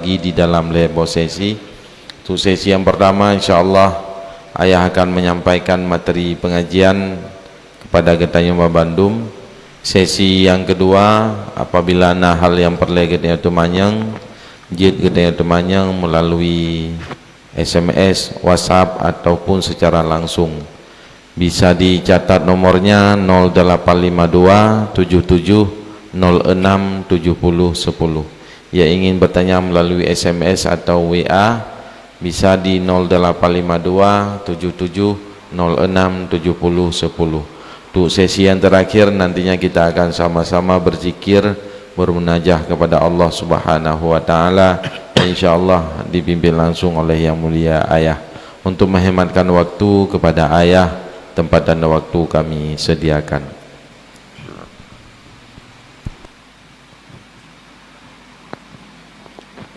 lagi di dalam level sesi. Untuk sesi yang pertama insyaallah ayah akan menyampaikan materi pengajian kepada Getayung Bandung. Sesi yang kedua apabila ada hal yang perlu Getayung Tumanyang, Getayung Tumanyang melalui SMS, WhatsApp ataupun secara langsung. Bisa dicatat nomornya 0852 77 06 70 10. Yang ingin bertanya melalui SMS atau WA bisa di 0852 77 06 70 10. Untuk sesi yang terakhir nantinya kita akan sama-sama berzikir, bermunajah kepada Allah Subhanahu wa taala, insyaallah dipimpin langsung oleh yang mulia ayah. Untuk menghematkan waktu kepada ayah, tempat dan waktu kami sediakan.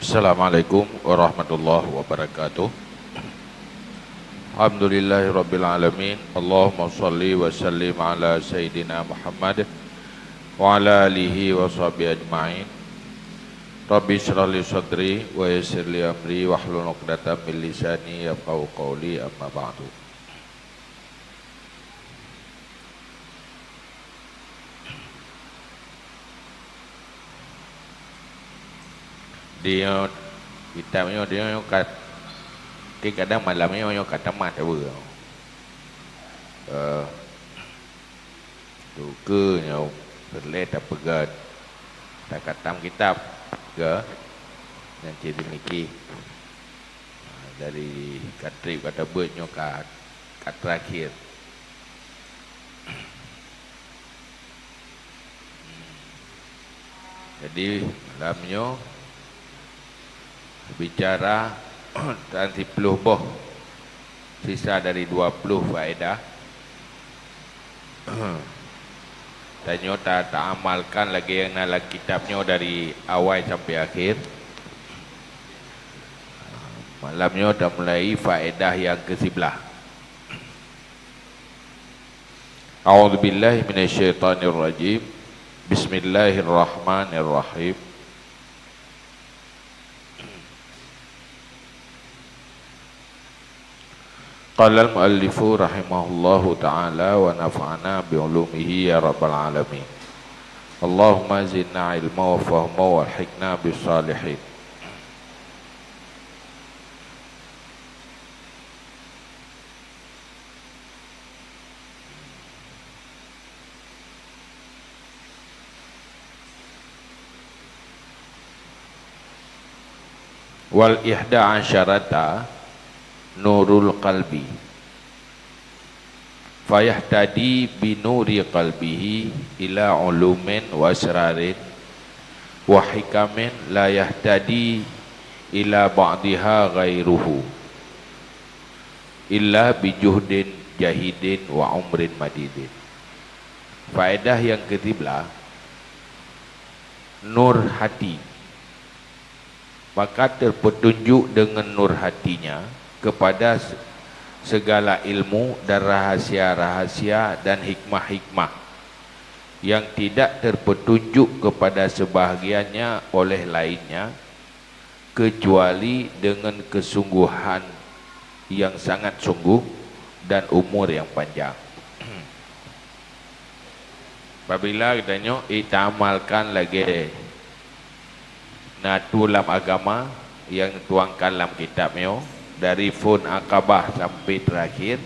Assalamualaikum warahmatullahi wabarakatuh. Alhamdulillahirabbil alamin. Allahumma shalli wa sallim ala sayidina Muhammad wa ala alihi wa sahbihi ajma'in. Rabbi shrah li sadri wa yassir li amri wahlul 'uqdatam min lisani yafqahu qawli, amma ba'du. Dia kitabnya dia kat kadang malamnya yang kata mat apa tu ke nya terlet apa gad tak katam kitab ke yang jadi mikir dari katrib kata bernya kat terakhir. Jadi malamnya bicara dan 10 boh sisa dari 20 faedah. Tanya tak amalkan lagi yang dalam kitabnya dari awal sampai akhir. Malamnya dah mulai faedah yang ke-11. A'udzubillahi minasyaitonirrajim. Bismillahirrahmanirrahim. Qala al-muallifu rahimahullahu ta'ala wa nafa'ana bi'ulumihi ya rabbal alamin. Allahumma zidna ilma wa fahma wa alhiqna bis-salihin. Wal ihda asyarata nurul qalbi fayahtadi binuri qalbihi ila ulumin wa asrarin wa hikamin la yahtadi ila ba'diha ghairuhu illa bijuhdin jahidin wa umrin madidin. Faedah yang ke-13, nur hati, maka terpetunjuk dengan nur hatinya kepada segala ilmu dan rahasia-rahasia dan hikmah-hikmah yang tidak terpetunjuk kepada sebahagiannya oleh lainnya kecuali dengan kesungguhan yang sangat sungguh dan umur yang panjang. Apabila katanya itamalkan lagi natulam agama yang tuangkan dalam kitabnya dari Fun Aqabah sampai terakhir,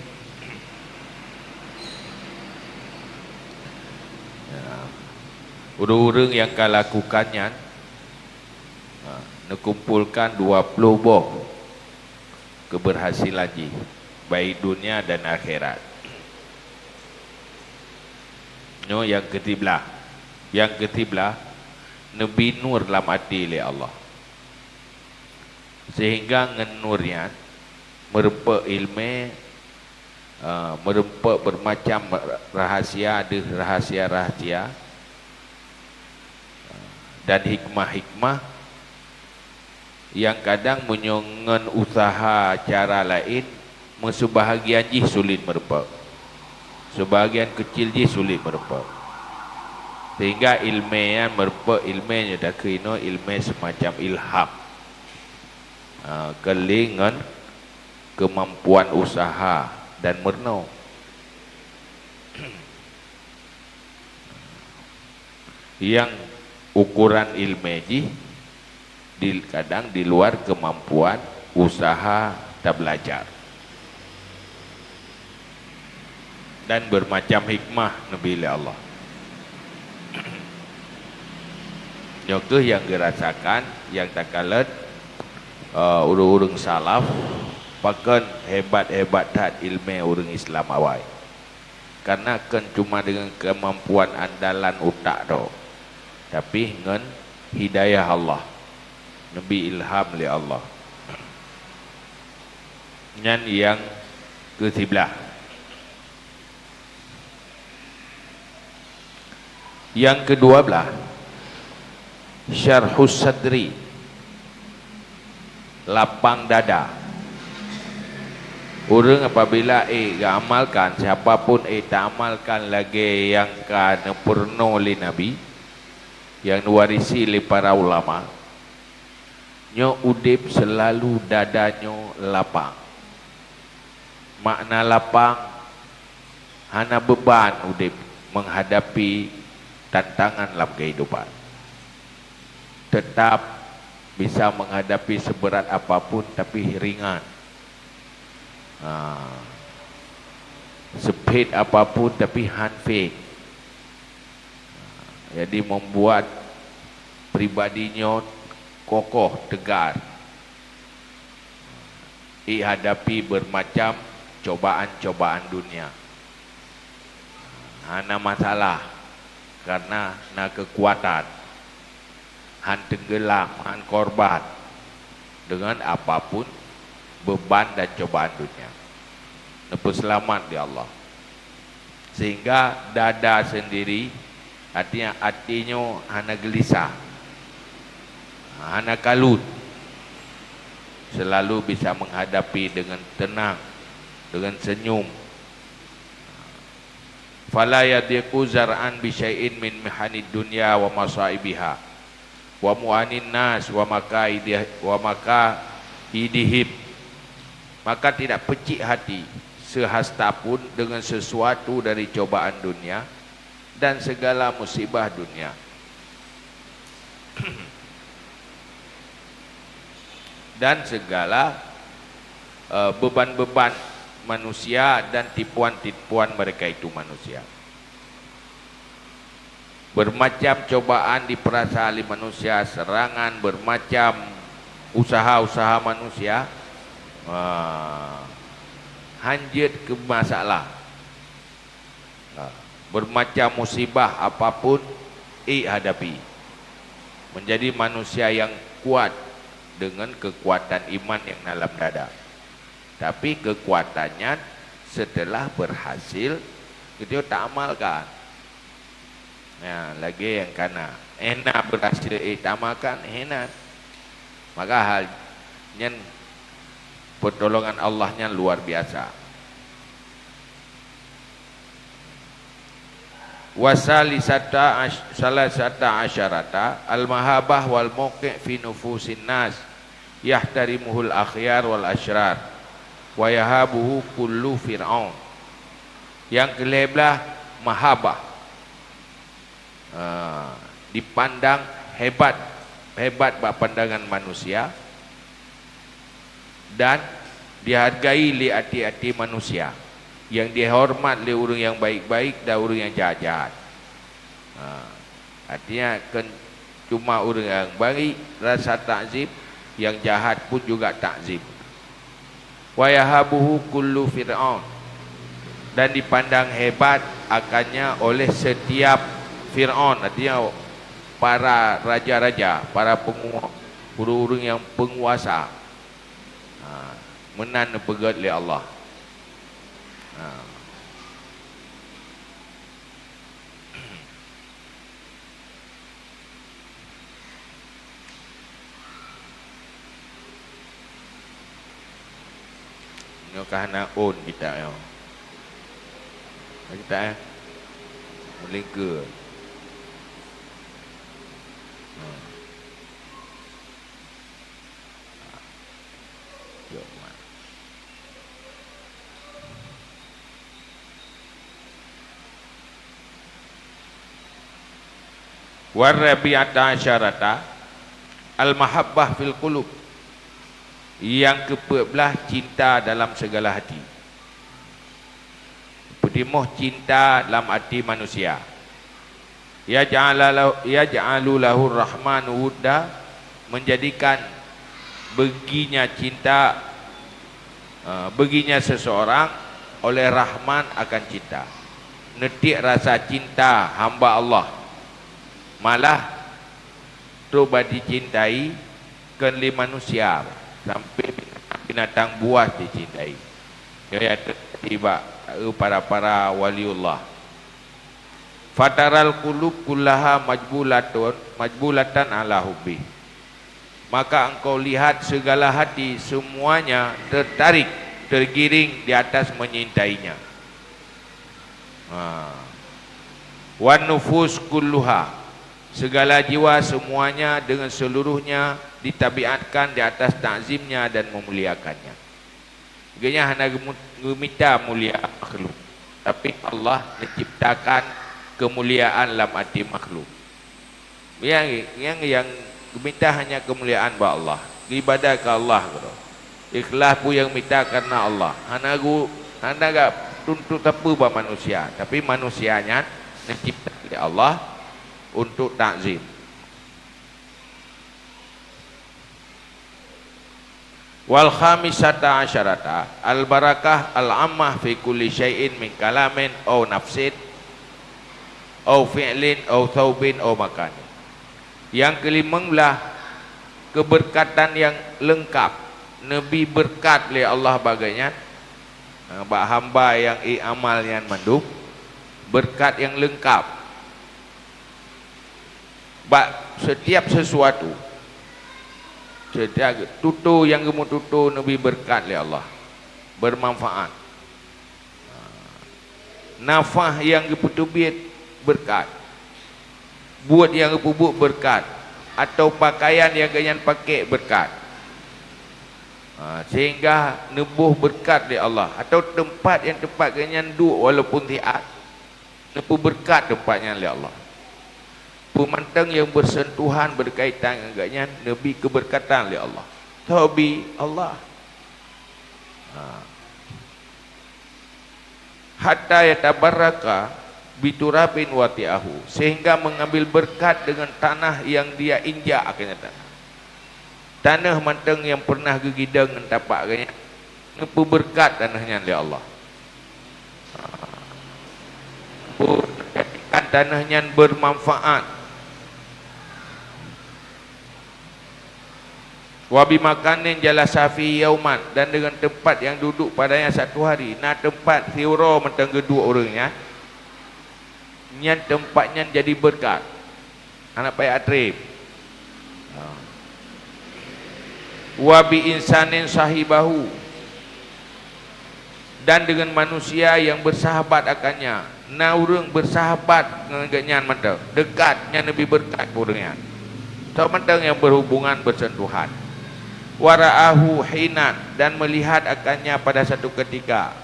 urang-urang yang akan lakukannya kumpulkan 20 boh keberhasilan ji, baik dunia dan akhirat. No, yang ke-13, Nabi nur dalam hati oleh Allah, sehingga ngenurnya merempak ilmu, merempak bermacam rahasia, ada rahasia-rahasia dan hikmah-hikmah yang kadang menyongen usaha cara lain, sebahagian ji sulit merempak, sebahagian kecil ji sulit merempak, sehingga ilmu yang merempak ilmu yang dah kena ilmu semacam ilham. kelingan kemampuan usaha dan merno. Yang ukuran ilmeji kadang di luar kemampuan usaha dan belajar. Dan bermacam hikmah Nabi Allah. Nyoke yang dirasakan yang tak kalah urung-urung salaf pakan hebat-hebat tat ilmu urung Islam awal. Karena kan cuma dengan kemampuan andalan utak do, tapi dengan hidayah Allah, Nabi ilham li Allah. Nyan yang ke-11. Yang ke-12, syarhus sadri, lapang dada. Orang apabila amalkan, siapapun tak amalkan lagi yang kan purno li Nabi, yang warisi li para ulama, nyo udip selalu dadanyo lapang. Makna lapang, hana beban udip menghadapi tantangan dalam kehidupan. Tetap bisa menghadapi seberat apapun tapi ringan. Sepit apapun tapi hanfik. Jadi membuat pribadinya kokoh, tegar. Hadapi bermacam cobaan-cobaan dunia. Hana masalah karena na kekuatan, han tenggelam, han korban dengan apapun beban dan cobaan dunia. Nepus selamat di Allah. Sehingga dada sendiri artinya hatinya hana gelisah, hana kalut, selalu bisa menghadapi dengan tenang, dengan senyum. Fala yadiqu zar'an bi syai'in min mihanid dunya wa masaibiha wa mu'anin nas wa makaidihim. Maka tidak pecik hati sehasta pun dengan sesuatu dari cobaan dunia dan segala musibah dunia. Dan segala beban-beban manusia dan tipuan-tipuan mereka itu manusia. Bermacam cobaan diperasa oleh manusia, serangan bermacam usaha-usaha manusia, hanjit ke masalah, bermacam musibah apapun hadapi. Menjadi manusia yang kuat dengan kekuatan iman yang dalam dada. Tapi kekuatannya setelah berhasil kita tak amalkan. Ya, lagi yang kana enak berhasil tak amalkan enak. Maka halnya pertolongan Allahnya luar biasa. Wasalisata salasata asyarata al-mahabah wal mawqi' fi nufusin nas yahtarimuhul akhyar wal asyrar wa yahabuhu kullu fir'aun. Yang ke-11 mahabah, dipandang hebat pandangan manusia dan dihargai li hati-hati manusia, yang dihormat li orang yang baik-baik dan orang yang jahat-jahat. Artinya kan cuma orang yang baik rasa takzim, yang jahat pun juga takzim. Wa yahabuhu kullu fir'aun, dan dipandang hebat akannya oleh setiap Fir'aun, artinya para raja-raja, para orang yang penguasa, menan pegat oleh Allah. Kahana on kita yo. Kita melingkar. Warabi'ata asyarata al-mahabbah fil qulub. Yang ke-14 cinta dalam segala hati. Pertama cinta dalam hati manusia. Yaj'alu lahu rahmanu wudda, menjadikan beginya cinta, beginya seseorang oleh Rahman akan cinta. Netik rasa cinta hamba Allah, malah coba dicintai oleh manusia, sampai binatang buas dicintai. Ya tiba para waliullah. Fataral qulub kullaha majbulatan ala hubbi. Maka engkau lihat segala hati semuanya tertarik, tergiring di atas menyintainya. Wan nufus kulluha, segala jiwa semuanya dengan seluruhnya ditabiatkan di atas takzimnya dan memuliakannya. Genya hanya meminta mulia makhluk, tapi Allah menciptakan kemuliaan dalam hati makhluk. Yang minta hanya kemuliaan ba Allah, ibadah ke Allah, bro. Ikhlas pun yang minta karena Allah. Hana gak tuntut apa ba manusia, tapi manusianya diciptakan oleh Allah untuk takzim. Wal khamisata asyarata al barakah al ammah fi kulli syai'in min kalamin aw nafsin aw fi'lin aw thawbin aw makan. Yang ke-15 keberkatan yang lengkap. Nabi berkat oleh Allah bagainya hamba yang amal yang mandub, berkat yang lengkap. Setiap sesuatu, setiap tutu yang kamu tutu Nabi berkat oleh Allah, bermanfaat. Nafah yang keputubit berkat, buat yang kepubuk berkat, atau pakaian yang kalian pakai berkat. Sehingga nebuh berkat dari Allah. Atau tempat yang tempat kalian duduk walaupun tiat, nebuh berkat tempatnya oleh Allah. Pemantang yang bersentuhan berkaitan dengan kalian, Nabi keberkatan oleh Allah. Tabi Allah. Hatta yatabarraka biturabin wati'ahu, sehingga mengambil berkat dengan tanah yang dia injak akhirnya tanah manteng yang pernah gegidang dengan tapak kanya, nepu berkat tanahnya oleh Allah. Jadikan tanahnya bermanfaat. Wabi makanin jala safi yauman, dan dengan tempat yang duduk padanya satu hari. Nah tempat siuro manteng kedua orangnya, nyan tempatnya jadi berkat. Anak payah atrib. Wabi insanin sahibahu, dan dengan manusia yang bersahabat akannya. Nah orang bersahabat dengan mantap, dekatnya Nabi berkat orangnya. Tahu mantap yang berhubungan bersentuhan. Wara'ahu hinan, dan melihat akannya pada satu ketika.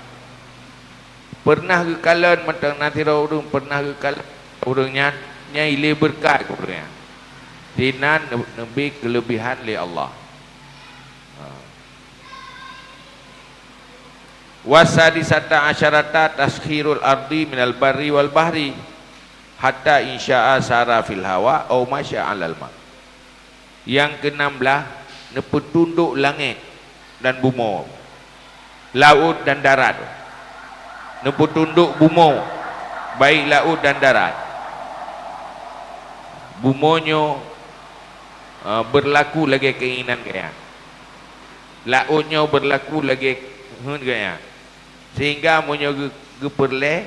Pernah ke kalan mantap nanti orang pernah ke kalan orangnya nyai berkat orangnya. Hinan Nabi kelebihan li Allah. Wasadisata asyarata taskhirul ardi minal barri wal bahri hatta insya'a sara fil hawa au masya alal ma. Yang ke-16 nepetunduk langit dan bumi, laut dan darat. Nepetunduk bumi, baik laut dan darat. Bumonyo berlaku lagi keinginan kaya, lautnya berlaku lagi kaya. Sehingga munyo geperle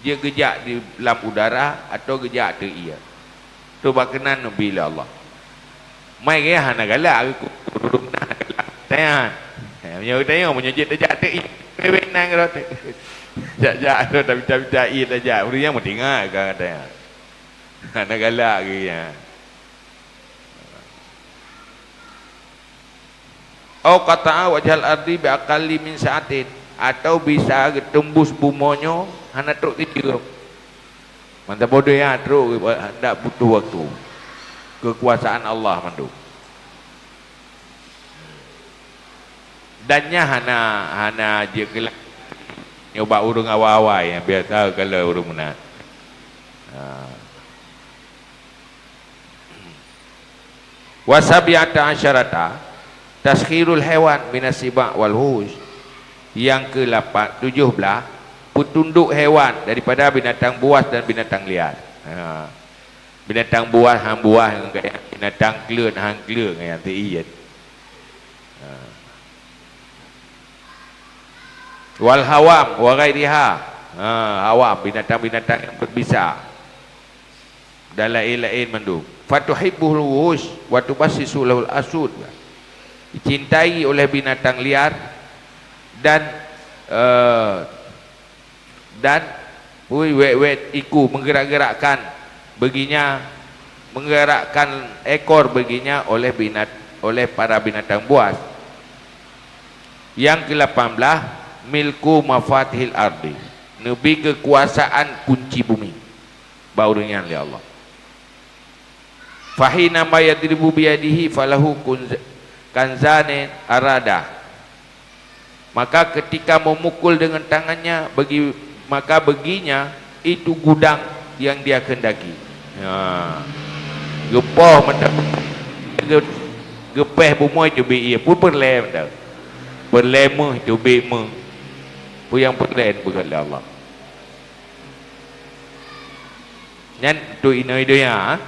dia gejak di dalam udara atau gejak di ia. Tu bakenan Nabi Allah. Mai ke hana galak aku duduk nah galak. Tanya. Munyo tanya munyo jet gejak te wenang ro te. Jak ro tapi tai aja. Uri yang mendengar katanya. Hana galak ke ya. Au qata'a wajhal ardi bi aqalli min sa'atin, atau bisa tembus bumonyo hana truk 3 Mantap bodoh ya teruk tak butuh waktu. Kekuasaan Allah mandu. Dannya hana je kelak nyoba urung awal-awal yang biasa kalau urung menang. Wasabi'ata asyarata taskhirul hewan minasiba wal hush. Yang ke-8 17 petunduk hewan daripada binatang buas dan binatang liar. Binatang buas hang buas dengan binatang kelun hang kelun dengan tiian. Wal hawam wa ghairiha. Hawam binatang-binatang yang berbisa. Dan lain-lain mandu. Fatuhibbul wuhush wa tubassisu lahul asud. Dicintai oleh binatang liar dan wet iku menggerak-gerakkan baginya, menggerakkan ekor baginya oleh para binatang buas. Yang ke-18 milku mafatihil ardi, nebi kekuasaan kunci bumi bauringan oleh Allah. Fahina ma yadribu biyadihi falahu kanzane arada. Maka ketika memukul dengan tangannya maka baginya itu gudang yang dia kendaki. Gepoh mendak gepeh bumoi cubi ia pun perle mendak. Perlema cubi me. Pu yang perlen bukan Allah. Nyan tu inoi dia.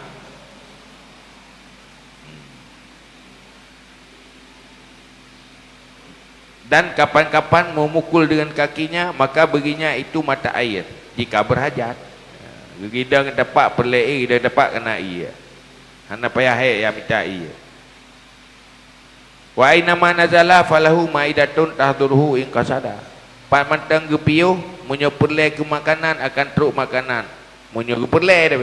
Dan kapan-kapan memukul dengan kakinya maka baginya itu mata air jika berhajat. Kita dapat perlei, kita dapat kena ia. Hana payah yang minta ia. Wa aina ma nazala falahu maidatun tahduruhu in qasada. Pak mantang gepiu munyo perlei ke makanan akan teruk makanan. Munyo ke perlei dah.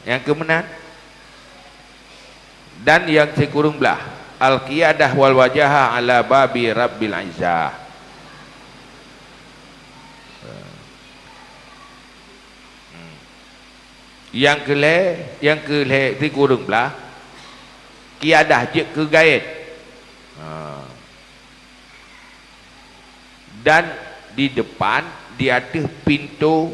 Yang kemenan dan yang sekurung belah al-qiyadah wal wajaha ala babi rabbil izzah. Yang ke sekurung belah qiyadah je ke gaib. Dan di depan di atas pintu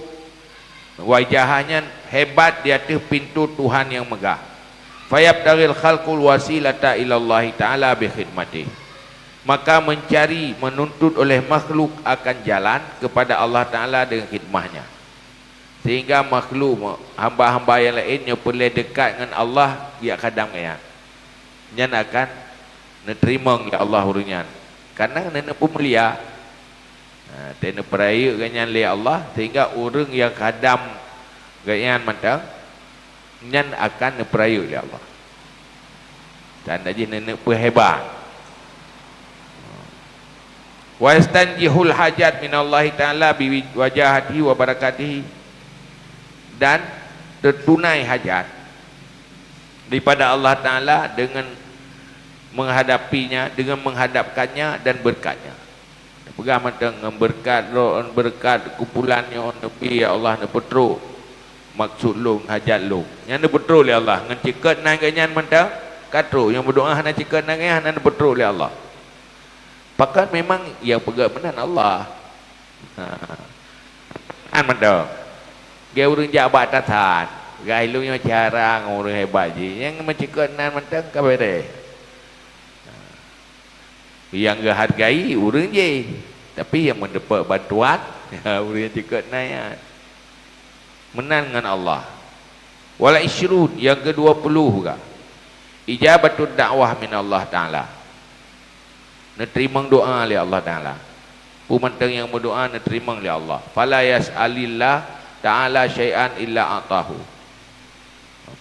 wajahnya hebat, di atas pintu Tuhan yang megah. Fayabtaril khalqul wasilata ilallahi ta'ala bi khidmatih. Maka mencari, menuntut oleh makhluk akan jalan kepada Allah Ta'ala dengan khidmahnya. Sehingga makhluk, hamba-hamba yang lainnya boleh dekat dengan Allah, dia kadang ya. Nyan akan nerima ya Allah urunyan. Karena nena pemulia. Tena peraya ganyan li Allah sehingga orang yang kadam ganyan mantang nyan akan neperayu oleh Allah. Dan aja nenek perhebat. Wa yastanjihul hajat minallahi ta'ala bi wajahatihi wa barakatihi. Dan tertunai hajat daripada Allah Ta'ala dengan menghadapinya, dengan menghadapkannya dan berkatnya. Pegang mantang berkat kumpulannya Nabi ya Allah ne petro maksud long hajat long yang ne petro oleh Allah ngan ciket nang ganyan mantang katro yang berdoa hana ciket nang hana ne petro oleh Allah. Pakat memang yang pegang menan Allah. An mantang dia urang jabat tatan gai lu nya jarang urang hebat je yang menciket nan mantang kabere. Yang hargai urang je tapi yang mendapat bantuan urang ciket nan menang dengan Allah. Wala isyrun yang ke-20 juga ijabatud dakwah min Allah Ta'ala, nerima doa oleh Allah Ta'ala. Pemantang yang berdoa nerima oleh Allah. Fala yas'alillah Ta'ala syai'an illa atahu.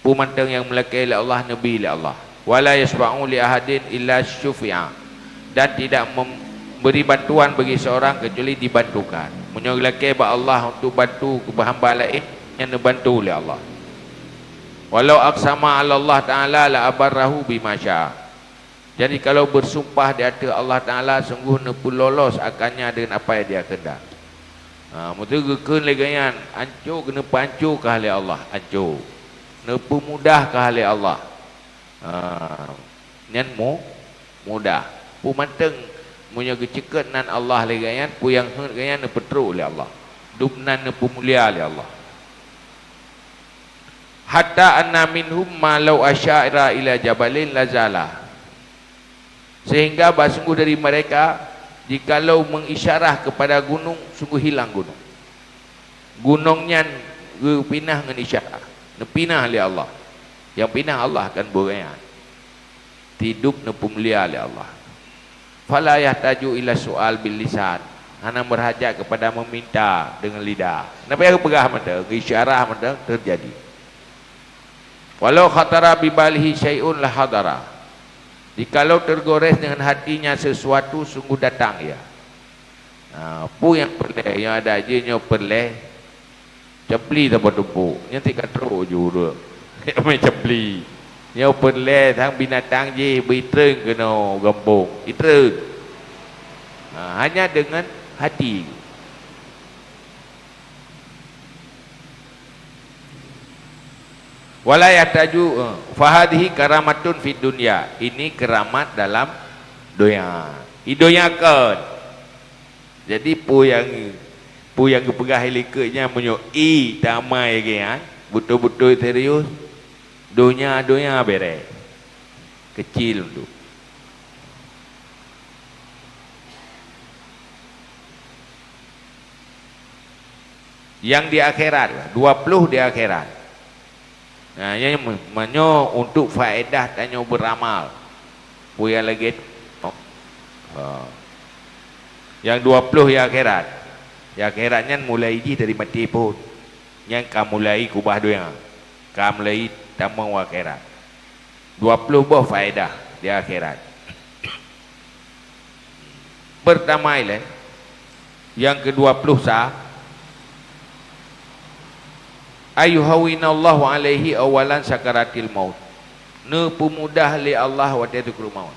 Pemantang yang melekai oleh Allah nabi oleh Allah. Wala yasba'u li ahadin illa syufi'a, dan tidak memberi bantuan bagi seorang kecuali dibantukan. Menyelekai ba Allah untuk bantu hamba lain yang dibantu oleh Allah. Walau aqsama 'ala Allah Ta'ala la abarrahu bima syaa. Jadi kalau bersumpah di atas Allah Ta'ala sungguh nepul lolos akannya dengan apa yang dia kehendak. Mutu gekeun legayan ancur kena pancur ke oleh Allah, ancur. Kena pemudah ke oleh Allah. Nyan mudah. Pu manteng munya geceket nan Allah legayan, pu yang heun gayan ne petru oleh Allah. Dubnan ne pemulia oleh Allah. Hatta anna minhum ma law asyara ila jabalin lazala. Sehingga sungguh dari mereka jikalau mengisyarah kepada gunung, sungguh hilang gunung. Gunungnya pinah dengan isyarah. Pinah oleh Allah. Yang pinah Allah akan beraya. Tidup ne pemulia oleh Allah. Fala yahtaju ila soal bil lisan. Hana berhajat kepada meminta dengan lidah. Kenapa yang pegah mata? Isyarah mata terjadi. Walau khatara bibalihi syai'un la hadara. Jikalau tergores dengan hatinya sesuatu, sungguh datang ya. Pu yang perleh, yang ada aja nyo perleh. Cepli tak bertumpuk. Yang tidak teruk juga. Yang main cepli. Yang perleh tang binatang je beritereng kena gembung. Itereng. Hanya dengan hati. Wala yahtaju fahadhihi karamatun fid dunya. Ini keramat dalam dunia. Idoyakan. Jadi pu yang kepegah helikanya menyo tamai ge betul-betul serius. Dunia bere. Kecil tu. Yang di akhirat, 20 di akhirat. Yang menyo untuk faedah tanya beramal. Puya lagi. Yang 20 ya akhirat. Ya akhiratnya mulai dari mati pun. Yang kamu mulai kubah dunia. Kamu mulai tamang akhirat. 20 buah faedah di akhirat. Pertama ilaih. Yang ke-20 sah. Ayuhawinallahu alaihi awalan sakaratil maut. Ne pemudah li Allah wa tadhkur maut.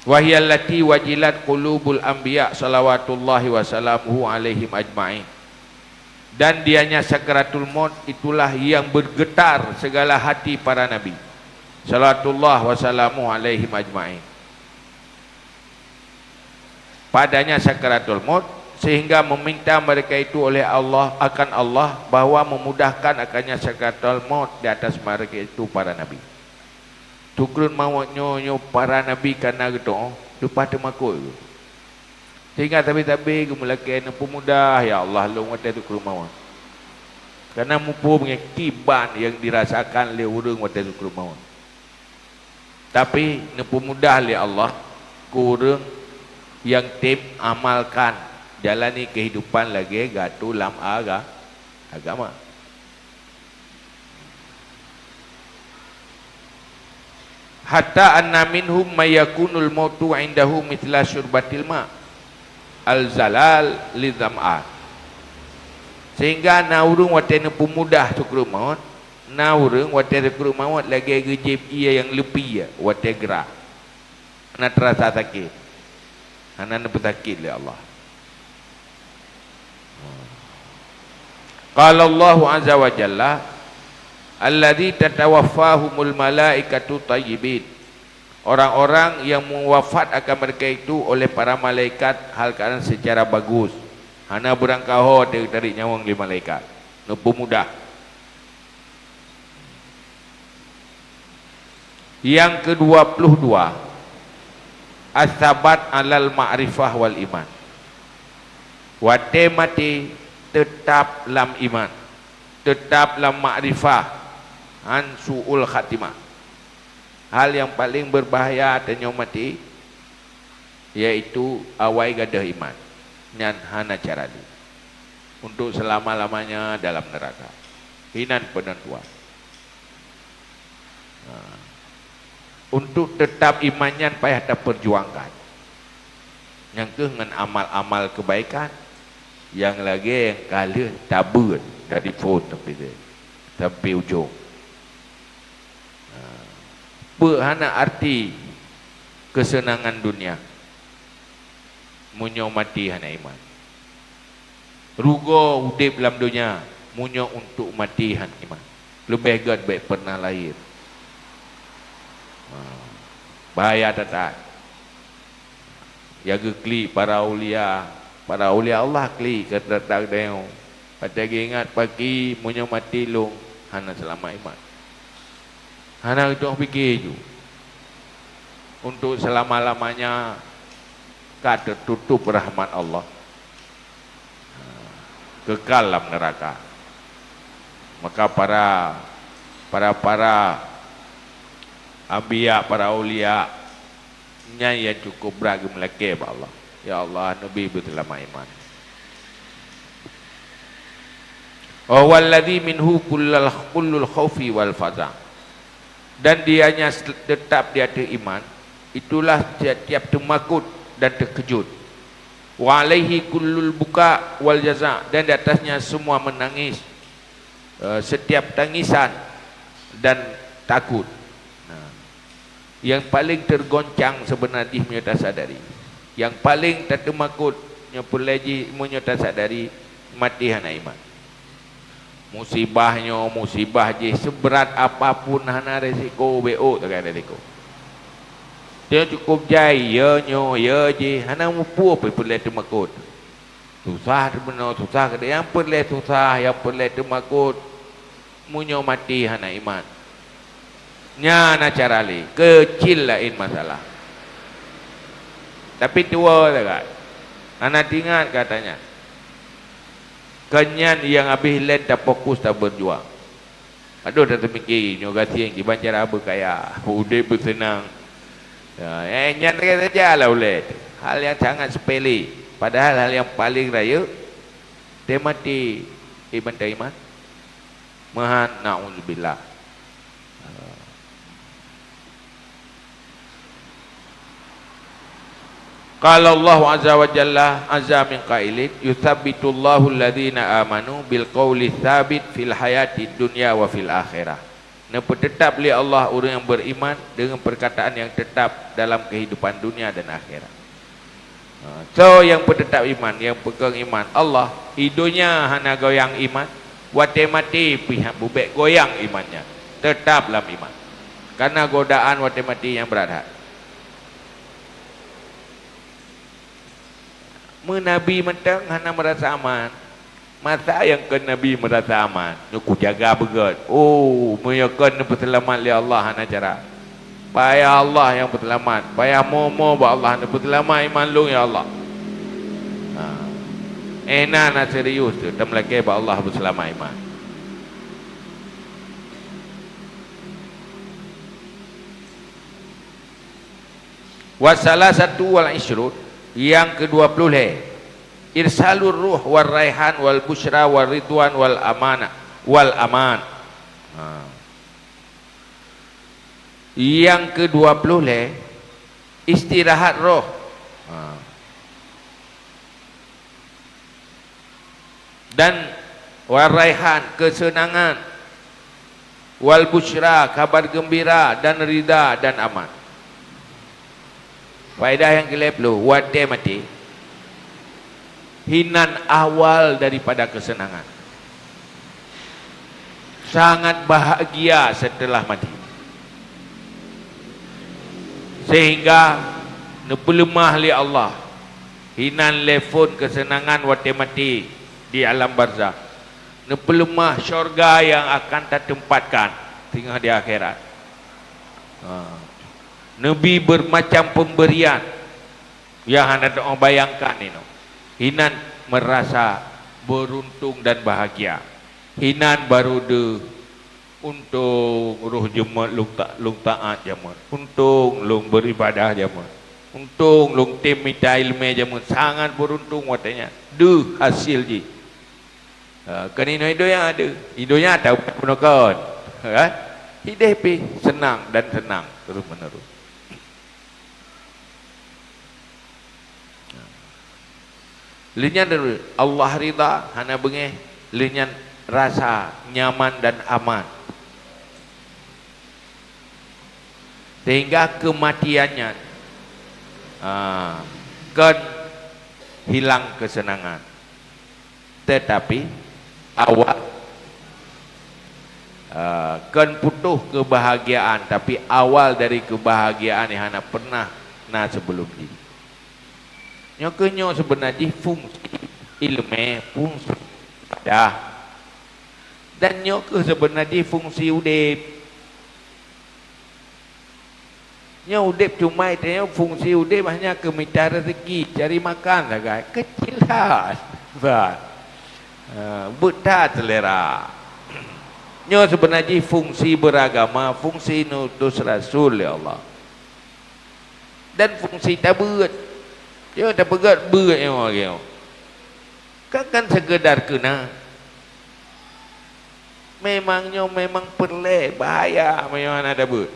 Wahiyallati wajilat qulubul anbiya salawatullahi wa salamuhu alaihim ajma'in. Dan dianya sakaratul maut itulah yang bergetar segala hati para nabi. Salawatullah wa salamuhu alaihim ajma'in. Padanya sakaratul maut sehingga meminta mereka itu oleh Allah akan Allah bahwa memudahkan akannya sakaratul maut di atas mereka itu para nabi. Tukrun mautnya para nabi karena gitu lupa temakul. Sehingga tapi gemulakan pemudah ya Allah lu ngata tukrun maut. Karena mupu mengakibat yang dirasakan oleh urang ngata tukrun maut. Tapi pemudah oleh Allah kurang yang tim amalkan jalani kehidupan lagi gatu lam agama. Hatta anna minhum mayakunul mautu indahu mithla syurbatil ma al-zalal lidham'at. Sehingga naurung watena pemudah tukru maut, naurung watena tukru maut lagi gejib ia yang lebih ya wate gerak. Ana terasa sakit. Ana sakit oleh Allah. Qala Allah azza wa jalla alladzi tatawaffahumul malaikatu tayyibin. Orang-orang yang mewafat akan mereka itu oleh para malaikat hal keadaan secara bagus. Hana berangkau dari nyawang di malaikat. Nubu mudah. Yang ke-22 as-sabat alal ma'rifah wal iman. Wate mati tetap lam iman, tetap lam ma'rifah, an su'ul khatimah. Hal yang paling berbahaya tanya mati yaitu awai gadah iman. Nyan hana cara ni untuk selama-lamanya dalam neraka. Hinan penentuan. Untuk tetap imannya payah tak perjuangkan. Yang ke dengan amal-amal kebaikan. Yang lagi yang kala tabur dari phone sampai ujung. Berhana arti kesenangan dunia. munyo mati hana iman. Rugo udip dalam dunia munyo untuk mati hana iman. Lebih god baik pernah lahir. Bahaya tak? Jaga klik para awliya Allah klik kata tak deo. Pada ingat pagi munyo mati long hana selama iman. Hana itu fikir ju. Untuk selama-lamanya kata tutup rahmat Allah. Kekal dalam neraka. Maka para anbiya, para awliya nya yang cukup beragam lagi ba Allah. Ya Allah, Nabi betul lama iman. Walladzi minhu kullul khaufi wal faza. Dan dianya tetap di atas iman, itulah setiap temakut dan terkejut. Wa alaihi kullul buka wal jaza, dan di atasnya semua menangis, setiap tangisan dan takut. Yang paling tergoncang sebenarnya menyata sadari, yang paling tertemakut nyepeleji menyata sadari mati hana iman. Musibah je seberat apapun hana resiko BO tak ada resiko. Dia cukup jaya ya je hana mupu apa perlu temakut. Susah benar susah kada yang perlu susah yang perlu temakut munyo mati hana iman. Nya na cara li kecil lain masalah. Tapi tua tak? Hana ingat katanya. Kenyan yang habis len tak fokus tak berjuang. Aduh dah terfikir nyoga siang di banjar apa kaya udah bersenang. Ya, nyan saja lah ulet. Hal yang sangat sepele. Padahal hal yang paling raya dia mati iman tak iman. Mahan na'udzubillah. Qala Allah azza wa jalla azza min qailin yuthabbitullahu alladhina amanu bil qawli tsabit fil hayati dunya wa fil akhirah. Napa tetap li Allah orang yang beriman dengan perkataan yang tetap dalam kehidupan dunia dan akhirat. So yang tetap iman, yang pegang iman Allah, hidunya hana goyang iman, wate mati pihak bubek goyang imannya. Tetap dalam iman. Karena godaan wate mati yang berat. Menabi mentang hana merasa aman. Masa yang ke Nabi merasa aman, aku jaga begat. Oh, meyakan berselamat li Allah hana cara. Payah Allah yang berselamat, payah momo ba Allah hana berselamat iman lu ya Allah. Na serius tu, tam lagi ba Allah berselamat iman. Wasalasatu wal isyrut, yang ke-20 irsalur ruh wal raihan wal busyra wal ridwan wal amana wal aman. Yang ke-20 istirahat roh. Dan wal raihan kesenangan, wal busyra kabar gembira, dan rida dan aman. Faedah yang ke-10 wate mati hinan awal daripada kesenangan, sangat bahagia setelah mati, sehingga nepelemah li Allah hinan lefon kesenangan wate mati di alam barzah, nepelemah syurga yang akan tertempatkan tinggal di akhirat. Nabi bermacam pemberian yang anda bayangkan ini. Hinan merasa beruntung dan bahagia. Hinan baru de untung roh jemaat lung taat jemaat. Untung lung beribadah jemaat. Untung lung tim minta ilmu jemaat. Sangat beruntung watanya. De hasil ji. Kan ini hidup yang ada. Hidupnya ada penukan. Hidup senang dan senang terus menerus. Linyan dari Allah ridha hana bengeh, linyan rasa nyaman dan aman, sehingga kematiannya kan hilang kesenangan. Tetapi awal kan putus kebahagiaan, tapi awal dari kebahagiaan yang hana pernah na sebelum ini. Nyokenyo sebenarnya fungsi ilmu fungsi dah, dan nyoke sebenarnya fungsi udip. Udip cuma itu fungsi udip hanya ke minta rezeki, cari makan saja, kecil lah, betah selera. Sebenarnya fungsi beragama, fungsi nutus Rasul ya Allah, dan fungsi tabut. Dia tak pegat berat yang orang. Kan sekedar kena. Memangnya memang perle bahaya memang ada ber.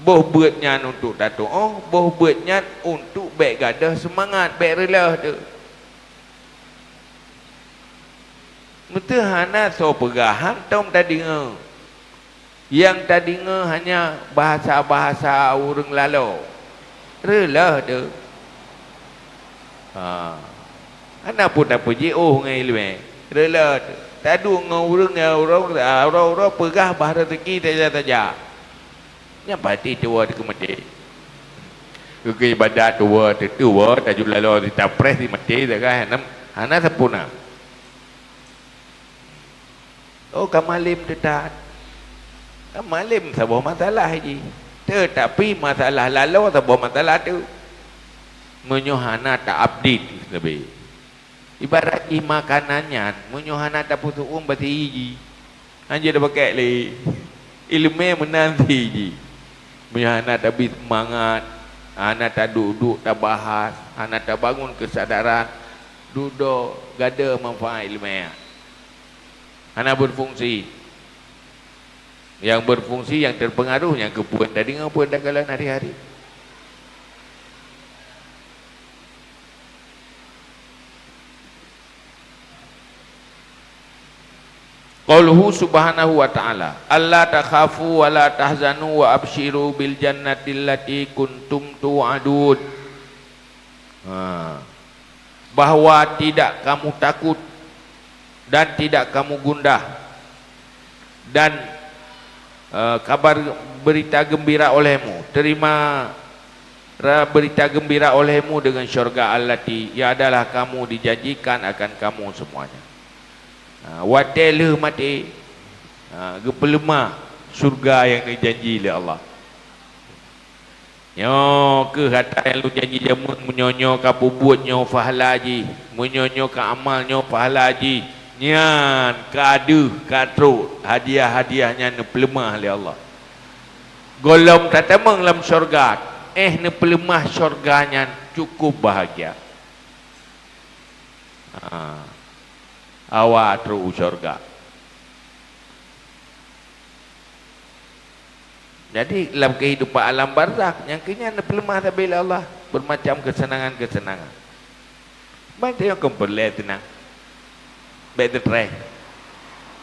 Boh beratnya untuk datuk. Oh, boh beratnya untuk baik gadah semangat, baik rela tu. Betul hana so pegahan tom tadi nge. Yang tadi nge hanya bahasa-bahasa orang lalu. Rela tu. Ana pun tak puji ngai ilmu. Rela tu. Tadu ngurung orang pegah bahasa rezeki saja. Yang pasti tua di kemati. Ke ibadat tua tajuk lalu ditapres di mati dah kan. Hana sempurna. Oh, kamalim dekat. Kamalim sebuah masalah je. Tetapi masalah lalu sebuah masalah tu. Menyuhana tak update lebih. Ibarat makanannya, menyuhana tak putus berarti hiji. Hanya dah pakai le. Ilmu menanti je. Menyuhana tak habis semangat. Anak tak duduk, tak bahas. Anak tak bangun kesadaran. Duduk, gada manfaat ilmu. Anak berfungsi. Yang berfungsi, yang terpengaruh, yang kepuan tadi ngapuan dagalan hari-hari. Qauluhu subhanahu wa ta'ala, alla takhafu wa la tahzanu wa abshiru bil jannati allati kuntum tu'adun. Bahawa tidak kamu takut dan tidak kamu gundah, dan kabar berita gembira olehmu, terima berita gembira olehmu dengan syurga allati, ya adalah kamu dijanjikan akan kamu semuanya. Wateleh mati gepelemah syurga yang dijanji oleh Allah. Nyo ke hata yang lu janji jamun menyonyo ka bubuatnyo pahala haji, menyonyo ka amalnyo pahala haji. Nyan kadu katru hadiah-hadiahnya ne pelemah oleh Allah. Golom tatamang dalam syurga, ne pelemah syurganya cukup bahagia. Awak terus syurga. Jadi dalam kehidupan alam barzakh yang kini anda pelemah bila Allah bermacam kesenangan-kesenangan. Bantu yang kembali tenang. Baik tertreh.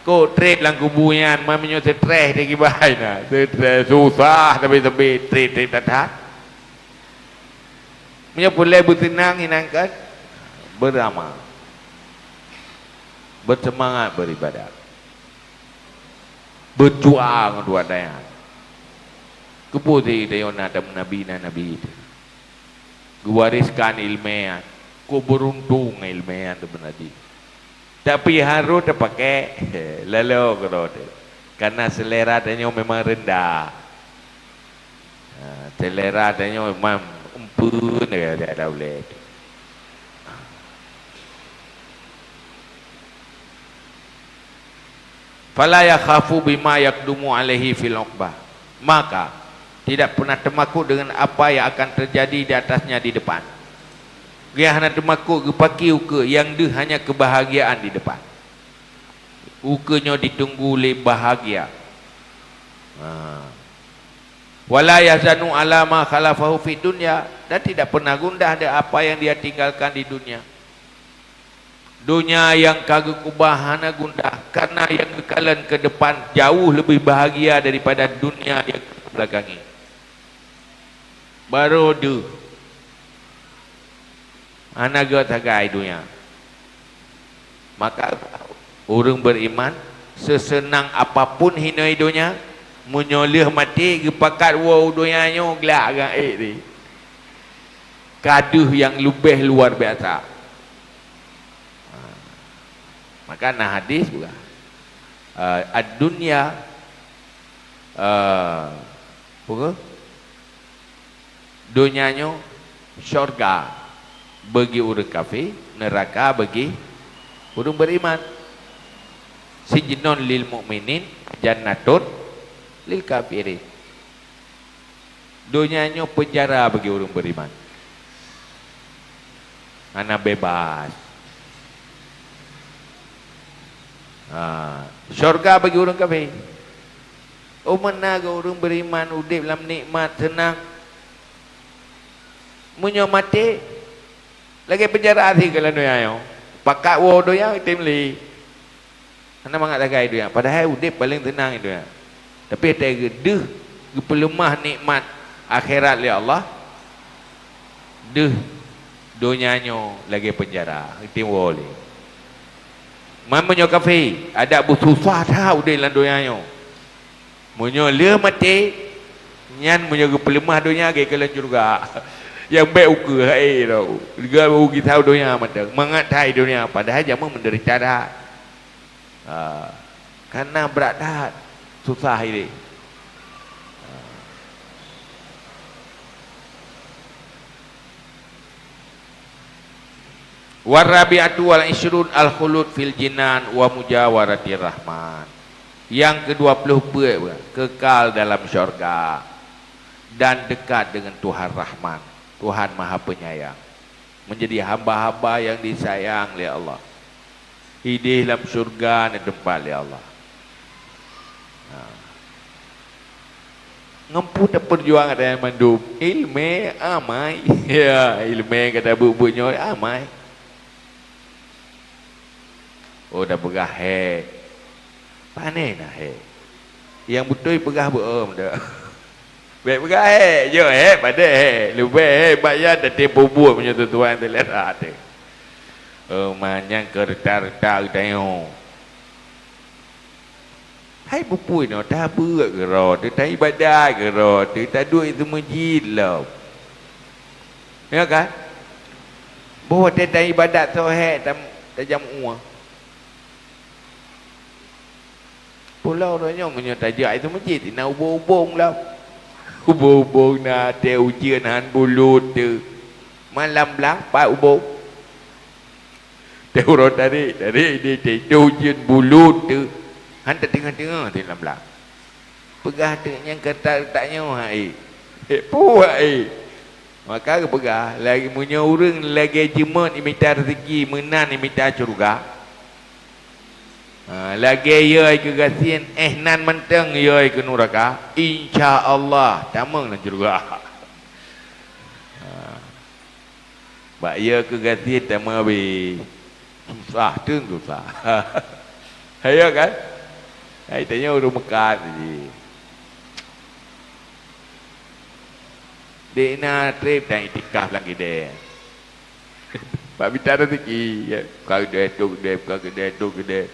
Kau treh lang kubuyan, maminya tertreh dia kibai na. Tertreh susah tapi treh tatat. Punya boleh bertenang hinangkan beramal. Bersemangat beribadat. Berjuang dua daya. Keputi dayon ada nabi itu. Guwariskan ilmiah. Ku beruntung ilmiah tu benadi. Tapi harus terpakai lalu kerod. Karena selera danyo memang rendah. Selera danyo memang empun ada boleh. Fala yakhafu bima yakdumu alaihi fil uqbah. Maka tidak pernah termakut dengan apa yang akan terjadi di atasnya di depan. Dia hanya termakut kepaki uka yang dia hanya kebahagiaan di depan. Ukanya ditunggu oleh bahagia. Wala yazanu ala ma khalafahu fi dunya, dan tidak pernah gundah ada apa yang dia tinggalkan di dunia. Dunia yang kagak kubahana gundah, karena yang kekalan ke depan jauh lebih bahagia daripada dunia yang belakangi. Baru anaga tagai dunia. Maka orang beriman sesenang apapun hina dunia, menyoleh mati gepakat wow dunia nyo gelak agak ni. Kaduh yang lebih luar biasa. Maka nah hadis juga. Ad-dunya dunianya syurga bagi orang kafir, neraka bagi orang beriman. Sijnun lil mu'minin, jannatun lil kafirin. Dunianya penjara bagi orang beriman. Ana bebas. Syurga bagi orang kafir. Oh mana ke orang beriman udip dalam nikmat senang. Munyo mati lagi penjara hati kalau doya. Pakat wo doya timli. Ana mangat lagai doya. Padahal udip paling tenang itu ya. Tapi ada gedeh gepelemah nikmat akhirat li Allah. Deh donyanya lagi penjara. Itu boleh. Mamanya kafir ada bersusah tahu dia dalam dunianya. Munyo le mati nyan munyo gepelemah dunia ke kelan juga. Yang baik ukur hai tau. Dia bagi tahu dunia mata. Mengatai dunia padahal jamu menderita dah. Karena berat dah susah ini. Warabi'atu wal isyrun al-khulud fil jinan wa mujawaratir rahman. Yang ke-20 kekal dalam syurga dan dekat dengan Tuhan Rahman, Tuhan Maha Penyayang. Menjadi hamba-hamba yang disayang oleh Allah. Hidup dalam syurga dan tempat oleh Allah. Ngempu tak perjuangan dengan mandum. Ilmu amai. Ya, ilmu kata bubuknya amai. Oh dah pegah he. Panen lah he. Yang betul pegah beom dah. Baik pegah he. Jo he pada he. Lebih he bayar dah tempoh buat punya tuan tu lihat tu. Oh manyang kereta-kereta tayo. Hai bupui no dah buat ke ro, tu tak ibadah ke ro, tu tak duit itu masjid lah. Ya kan? Bawa dia tak ibadat so he tak jam uang. Pulau orangnya menyotajak itu masjid nak ubung-ubung lah. Ubung-ubung nak ada ujian han bulut tu. Malam belang pak ubung. Dia orang dari dia ujian bulut tu. Han tak tengah-tengah di dalam belang. Pegah tu yang kata taknya hai. Puak maka pegah lagi punya orang lagi jemaat imita rezeki menan imita syurga. Lagi yai ke gasian nan menteng yai ke neraka insya-Allah tamang lah juga. Bak ya ke gasian tamang habis susah tu susah. Ayo kan? Hai tanya orang Mekah tadi. Dia nak trip dan itikaf lagi dia. Pak bicara rezeki ya. Kau dia tu dia kau dia tu dia.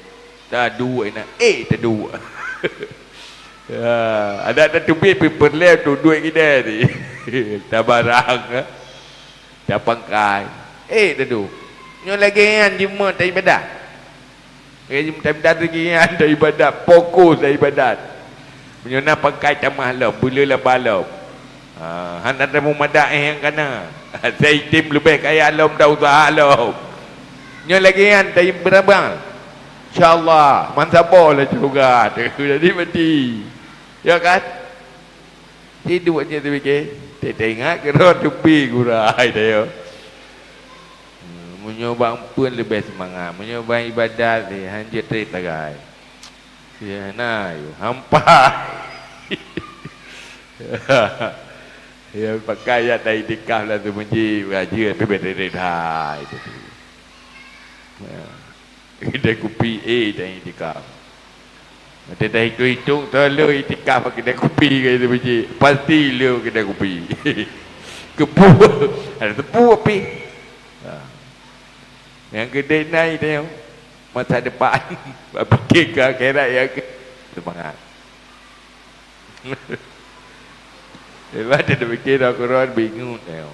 Tak dua nak tak dua. Ada tubik paper leh tu duit kita ni. Tak barang tak pangkai. Tak du. Nyo lagi an jemaah tak ibadah. Lagi tak ibadah lagi an tak ibadah, fokus tak ibadat. Nyo nak pangkai tak malam, bulalah balam. Han ada mumadak yang kana. Saya tim lebih kaya alam dah usaha alam. Nyo lagi an tak berabang. InsyaAllah mansabah lah juga. Jadi mati. Ya kan? Hidupnya tu fikir. Tengok kerana tepi kurai dia. Menyobang pun lebih semangat. Menyobang ibadat ni. Hanjir terik tagai. Ya nah. Hampai. Ya pakai ayat dari dikah lah tu menji. Wajib tu betul-betul dah. Itu tu. Kedai kopi dan itikaf. Dia dah hitung-hitung terlalu itikaf kedai kopi kata biji. Pasti lu kedai kopi. Kepu. Ada tepu api. Yang gede naik dia masa depan. Fikir ke akhirat yang ke semangat. Lepas dia fikir Al-Quran bingung dia.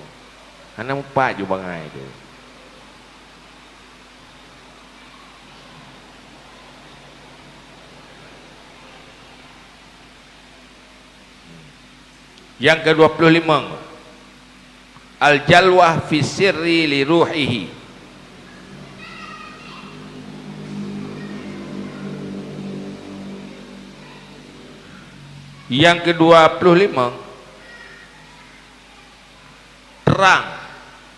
Hana empat je bangai tu. Yang ke-25, al-jalwah fi sirri li ruhihi. Yang ke-25, terang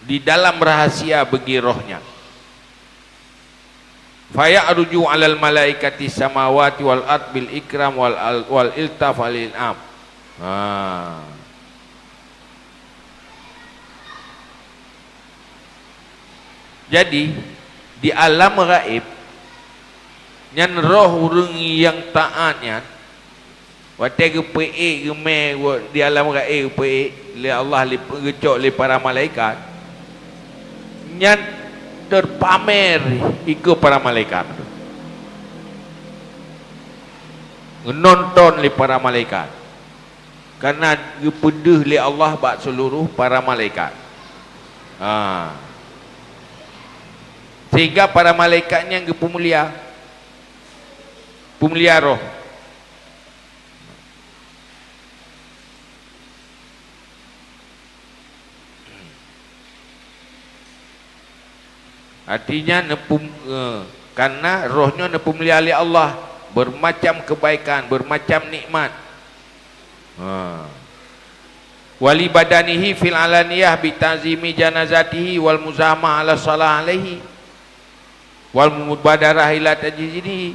di dalam rahasia bagi rohnya. Faya'ruju 'alal malaikati samawati wal ard bil ikram wal iltaf wal in'am. Jadi di alam gaib nyan roh urang yang taatnya watai ke pe geme di alam gaib pe li Allah li gecok li para malaikat nyan terpamer ikut para malaikat nonton li para malaikat karena gepedeh li Allah bak seluruh para malaikat. Sehingga para malaikatnya yang pemulia roh. Artinya karena rohnya pemulia oleh Allah, bermacam kebaikan, bermacam nikmat. Wali badanihi fil alaniyah bitazimi janazatihi wal muzamah ala salah alaihi wal mubadarah ila tajizini.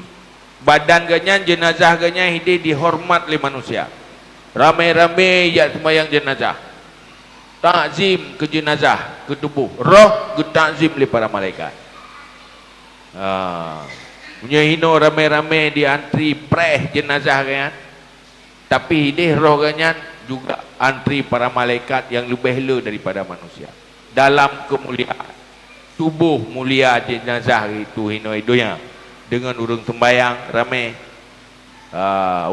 Badan ganyan jenazah ganyan hidup dihormat oleh manusia, ramai-ramai ya sembahyang jenazah, takzim ke jenazah, ke tubuh roh, ke takzim oleh para malaikat. Punya hino ramai-ramai di antri preh jenazah ganyan, tapi hidup roh ganyan juga antri para malaikat yang lebih hela daripada manusia dalam kemuliaan. Tubuh mulia jenazah itu hino hidonya dengan urung sembayang ramai,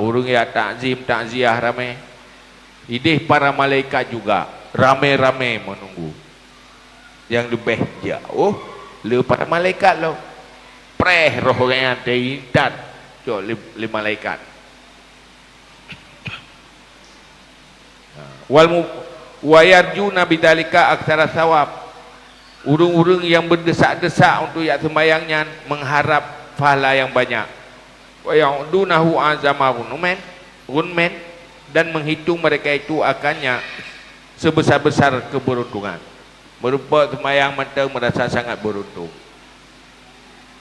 urung ya takziah ramai. Idih para malaikat juga ramai-ramai menunggu. Yang lebih jauh le para malaikat lo preh roh yang teridat jo le malaikat. Wa yarjuna bidzalika aktsara thawab. Urung-urung yang berdesak-desak untuk ya sembayangnya mengharap pahala yang banyak. Wa ya'dunahu azama gunmen, dan menghitung mereka itu akannya sebesar-besar keberuntungan. Berupa sembayang mereka merasa sangat beruntung.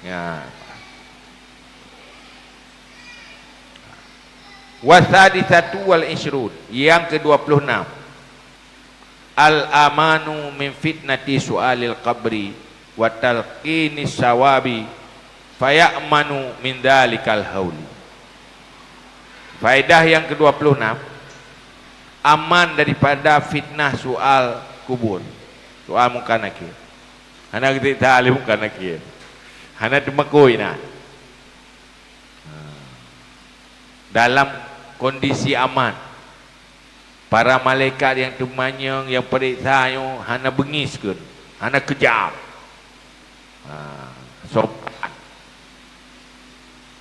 Ya. Wasaditsatu wal ishrun, yang ke-26, al-amanu min fitnati su'alil qabri wa talqinis sawabi fayamanu min dalikal hauli. Faedah yang ke-26, aman daripada fitnah soal kubur, soal muka nakir. Hana kita alim muka nakir, hana temakoi nah. Dalam kondisi aman, para malaikat yang temanyang, yang periksanya hana bengis ke, hana kejam, sopan,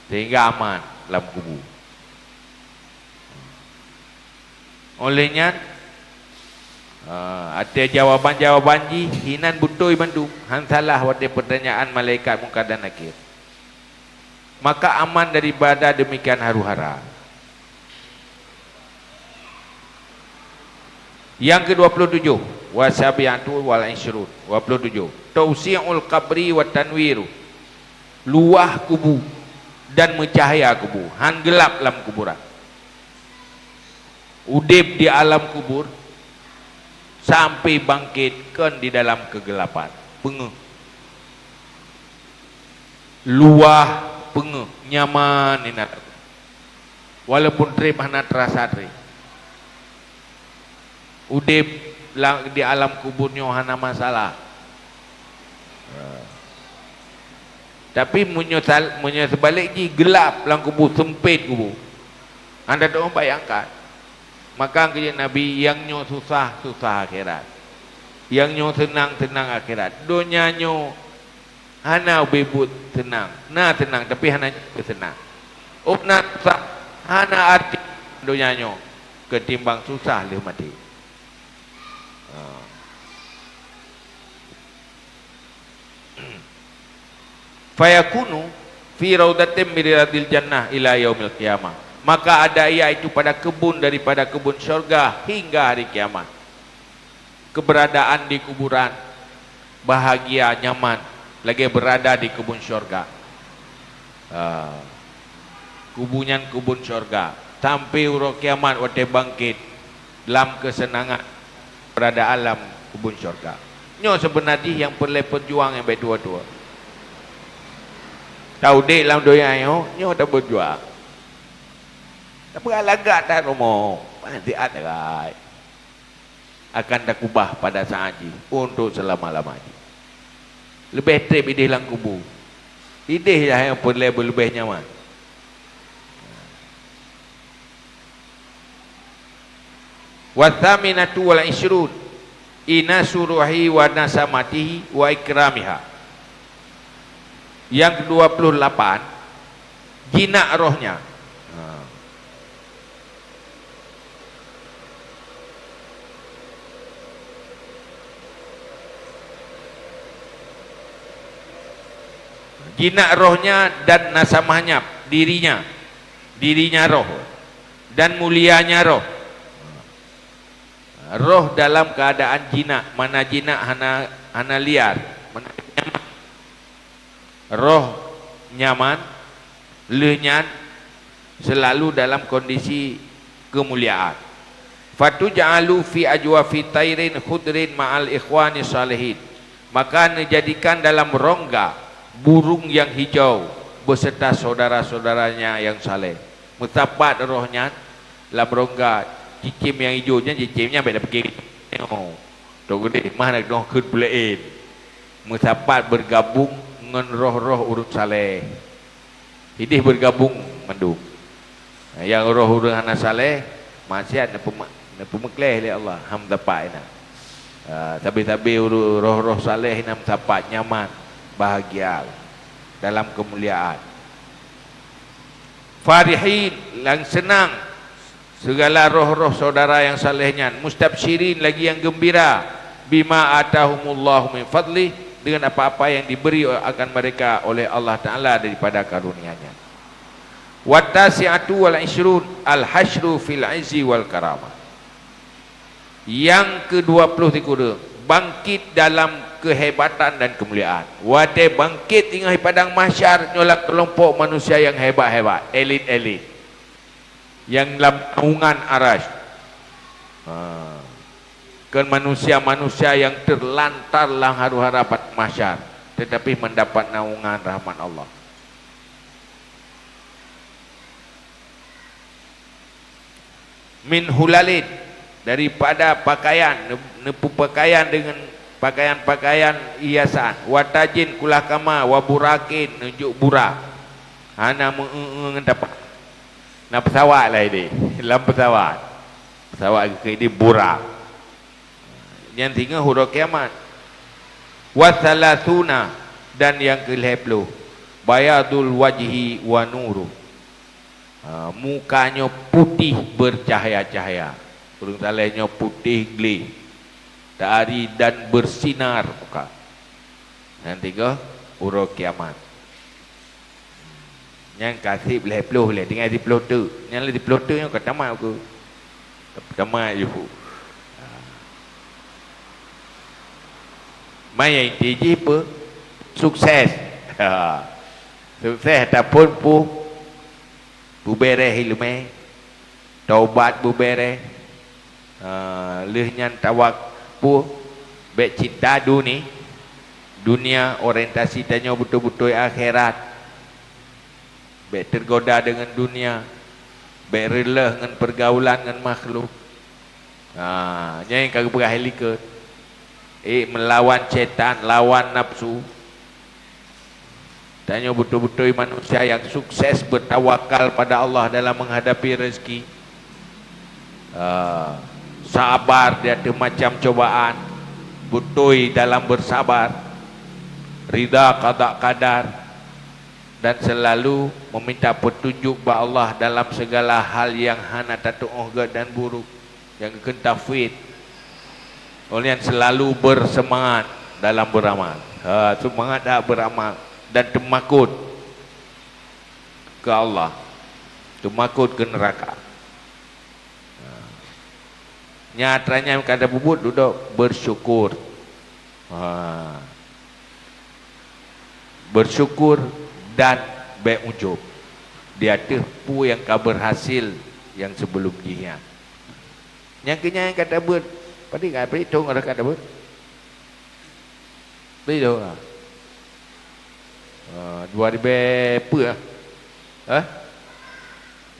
sehingga aman dalam kubur. Olehnya ada jawaban-jawaban ji hinan butoi bandu han salah wate pertanyaan malaikat muka dan nakir, maka aman daripada demikian haru-hara. Yang ke-27, wasabiatu wal ishrun, 27, tausi'ul qabri wa tanwiru, luah kubur dan mencahaya kubur, han gelap dalam kuburan. Udip di alam kubur sampai bangkitkan di dalam kegelapan, pengeh. Luah pengeh, nyaman ini. Walaupun trip hana terasa trip. Udip di alam kuburnya hana masalah. Tapi munyo sebalik ji gelap lang kubur, sempit kubur. Anda tak bayangkan. Maka kerja Nabi yang nyo susah akhirat. Yang nyo tenang akhirat. Dunia nyo hana bebut tenang. Na tenang tapi hana senang. Nak susah hana arti dunia nyo ketimbang susah le mati. Fayakunu fi raudatin min riyadil jannah ila yaumil qiyamah. Maka ada ia itu pada kebun daripada kebun syurga hingga hari kiamat. Keberadaan di kuburan bahagia, nyaman, lagi berada di kebun syurga. Kebun syurga sampai hari kiamat waktu bangkit dalam kesenangan berada alam kebun syurga. Nyo sebenarnya yang perlu berjuang yang baik dua-dua. Tahu dek dalam doa nyo tak berjuang. Tapi alagak tak rumah. Nanti ada akan tak kubah pada saat ini untuk selama-lamanya. Lebih trip idih dalam kubur. Idih yang perlu lebih nyaman. Wathaminatu wal ishrun inasuruhi wa nasamatihi wa ikramiha. Yang ke-28 jinak rohnya. Jinak rohnya dan nasamahnya, dirinya roh dan mulianya roh. Roh dalam keadaan jinak, mana jinak hana liar, mana nyaman. Roh nyaman, lenyan, selalu dalam kondisi kemuliaan. Fatuj'alu fi ajwafi tairin khudrin ma'al ikhwani salihin. Maka dijadikan dalam rongga burung yang hijau beserta saudara-saudaranya yang saleh. Mutabat rohnya dalam rongga cicim yang hijaunya, cicimnya beda pergi. Tok gede mana noh khut belain. Mutabat bergabung dengan roh-roh urut saleh. Hidih bergabung mendung. Yang roh urut anak saleh maksiat na pemekleh oleh Allah hamdapat ina. Tapi roh-roh saleh ina mendapat nyaman, bahagia dalam kemuliaan. Farihin lang senang segala roh-roh saudara yang salehnya, mustabsyirin lagi yang gembira bima atahumullahu min fadli, dengan apa-apa yang diberi akan mereka oleh Allah Ta'ala daripada karunia-Nya. Wattasi'atu wal ishrun al-hasyru fil izzi wal karamah. Yang ke-23 bangkit dalam kehebatan dan kemuliaan. Wate bangkit tinggal di padang mahsyar nyolak kelompok manusia yang hebat-hebat, elit-elit, yang dalam naungan arasy. Kan manusia-manusia yang terlantar lang haru-hara pada mahsyar, tetapi mendapat naungan rahmat Allah. Min hulalin, daripada pakaian, nepu pakaian dengan pakaian-pakaian hiasan. Watajin kulakama waburakin, nunjuk burak. Hana mendapat na pesawat lah ini, dalam pesawat ke ini burak. Yang tinggal huruf kiamat. Wasalasuna, dan yang ke-10 bayadul wajhi wa nuru. Mukanya putih bercahaya-cahaya. Urang salehnya putih geli, dari dan bersinar muka. Yang tiga huruf kiamat. Yang kasih boleh peluh boleh tinggal di peluh tu. Yang di peluh tu yang kata tamat aku. Tamat je. Mai yang tinggi apa? Sukses. Sukses ataupun pu bere hilme. Taubat bu bere. Lehnyan tawak pu bet cinta dunia orientasi tanya betul-betul akhirat. Bet tergoda dengan dunia. Bet rela dengan pergaulan dengan makhluk. Yang kagak berahli melawan setan, lawan nafsu. Tanya betul-betul manusia yang sukses bertawakal pada Allah dalam menghadapi rezeki. Sabar di atas macam cobaan, betul dalam bersabar, rida qada qadar, dan selalu meminta petunjuk ba Allah dalam segala hal yang hana tatu'uh dan buruk, yang kentafid. Oleh yang selalu bersemangat dalam beramal. Semangat dah beramal dan temakut ke Allah, temakut ke neraka. Nyatanya kada bubut duduk bersyukur. Bersyukur dan beujub. Dia terpu yang berhasil yang sebelum dia. Yang kenya yang kata ber, padi ngai padi tong ada kata ber. Padi dong. 2000 apa?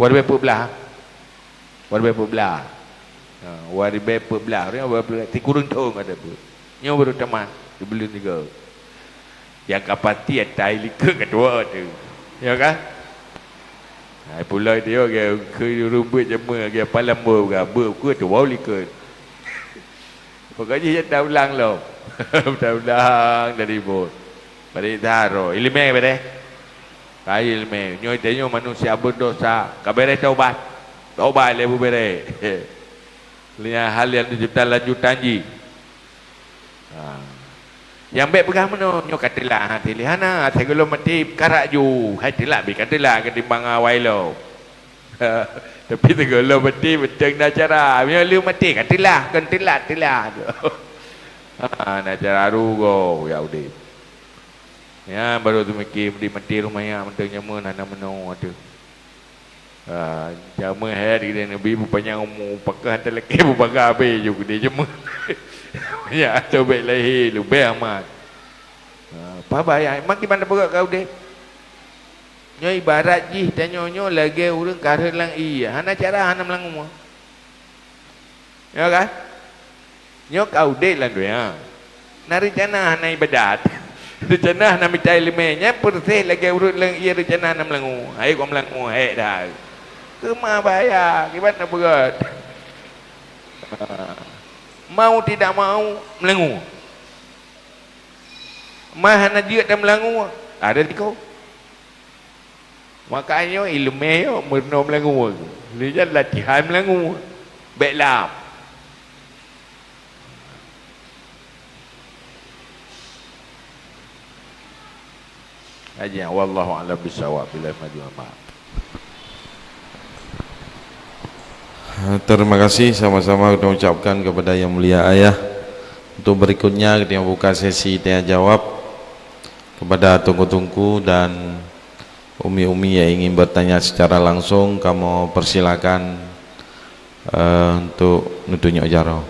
2014. 2014. 2014 ni ti kurang tong ada ber. Nyo baru teman sebelum juga. Yang kapati atai lika kedua tu. Ya kan? Hai pula dia ke rumbut jema ke palam ber ku tu wau lika. Pokoknya dia dah ulang lo. Dah ulang dari bot. Bari daro ilmu bade. Kai ilmu. Nyo tanya manusia berdosa, kabere taubat. Taubat le bere. Lihat hal yang dicipta lanjutan ji. Yang baik pegang mana? Nyo katilah hati lihana. Segala mati karak ju. Hatilah bi katilah ketimbang awai lo. Tapi segala mati benceng dah cara. Nyo lu mati katilah kentilah tilah. Nak cara rugo ya udah. Ya baru tu mikir di mati rumahnya mentengnya mana meno ada. Jama hari dia nabi berpanjang umur pakai hantar lelaki berbagai habis juga dia jema. Ya atau baik lahir lebih amat. Apa bahaya mak di mana perut kau deh. Nyo ibarat ji tanya nyo lagi urang kara lang iya. Hana cara hana melangu. Ya kan? Nyo kau deh lah dia. Nari jana hana ibadat. Rencana hana minta ilmunya persih lagi urut lang iya rencana hana melangu. Hai kau melangu hai dah. Kemah bahaya, gimana berat? Mau tidak mau melengu. Mahana dia dan melengu. Ada di kau. Makanya ilmu yo merno melengu. Lihat latihan melengu. Baiklah. Aja wallahu a'lam bissawab bila majma'. Terima kasih sama-sama kita ucapkan kepada yang mulia ayah. Untuk berikutnya kita buka sesi tanya jawab kepada tungku-tungku dan umi-umi yang ingin bertanya secara langsung. Kamu persilakan untuk nutunya jaro.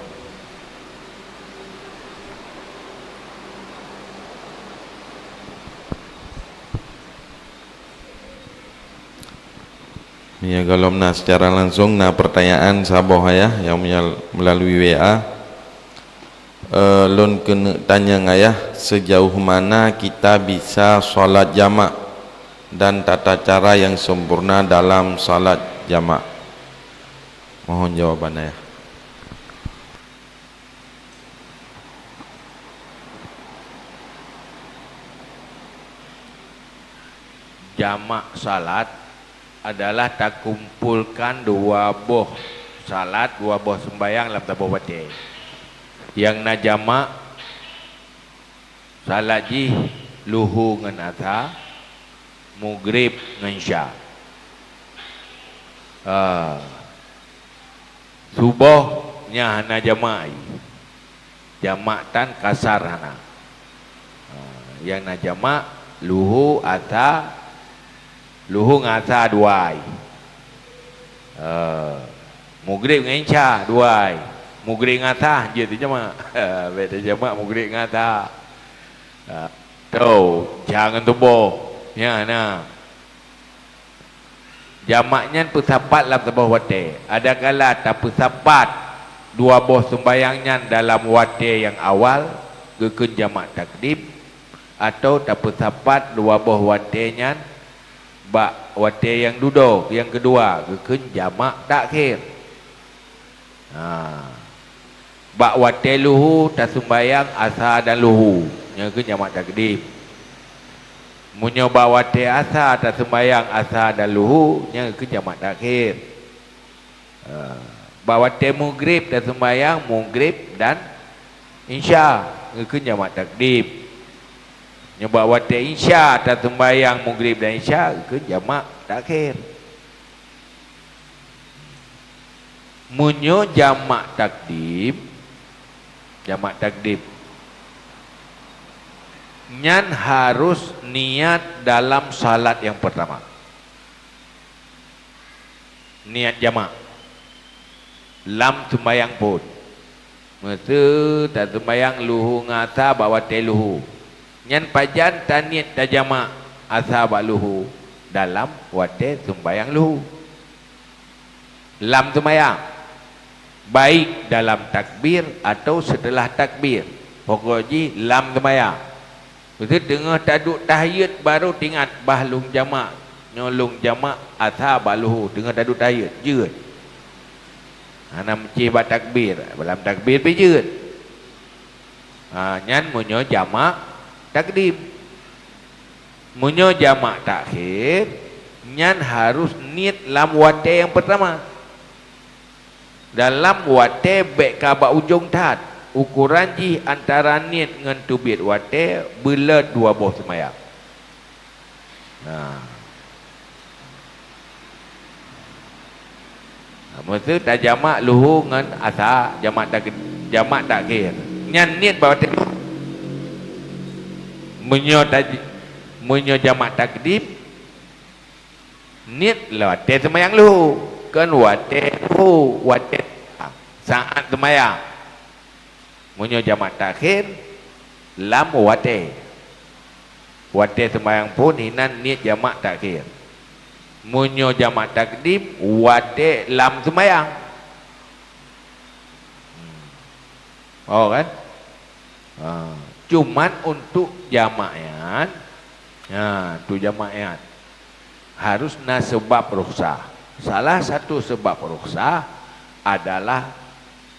Ya kalau secara langsung pertanyaan saboh ya yang melalui WA lon kena tanya ayah sejauh mana kita bisa solat jamak dan tata cara yang sempurna dalam solat jamak. Mohon jawabannya ya. Jamak salat adalah tak kumpulkan dua boh salat, dua boh sembayang dalam tabuh wati. Yang na jamak salat ji luhu ngan atha, maghrib ngan isya. Subuh nya hana jamak. Jamak tan kasar hana. Yang na jamak luhu atha, luhu ngasa duai. Maghrib dengan isya duai. Maghrib ngasa je tu jamak. Beda jamak maghrib ngasa. Tu jangan tubuh. Ya nah. Jamaknya persapat dalam sebuah wate. Ada kala tak persapat dua boh sembayangnya dalam wate yang awal kekun jamak takdim. atau tapu sapat dua buah watenya bak wate yang duduk yang kedua gekun jamak takhir. Bak wate luhu tasumbayang asa dan luhu yang gekun jamak takdim. Munyo bak wate asa tasumbayang asa dan luhu yang gekun jamak takhir. Bak wate maghrib tasumbayang maghrib dan insya gekun jamak takdim. Nyoba wate insya tak sembayang maghrib dan insya ke jamak takhir. Munyo jamak takdim nyan harus niat dalam salat yang pertama. Niat jamak lam sembayang pun masa tak sembayang luhu ngata bawa teluhu nyan pajan taniat tajama ashabak luhu dalam wate sembayang luhu lam sembayang baik dalam takbir atau setelah takbir pokoknya lam sembayang betul tengah taduk tahiyat baru tingat bahlung jamak nyolong jamak ashabak luhu tengah taduk tahiyat jeut ana meci ba takbir dalam takbir pe jeut nyan munyo jamak takdim. Munyo jamak takhir nyan harus niat lam wate yang pertama. Dalam wate bek ka ujung tat ukuran ji antara niat dengan tubit wate bela dua buah sembahyang. Masa tak jamak luhu dengan asa jamak takhir. Nyan niat wate munyo jamak takdim niat wate sembahyang luhu kan wate luhu wate saat sembahyang. Munyo jamak takhir lam wate sembahyang pun hinan niat jamak takhir. Munyo jamak takdim wate lam sembahyang. Oh kan? Cuman untuk jamaat, tu jamaat harus na sebab rukhsah. Salah satu sebab rukhsah adalah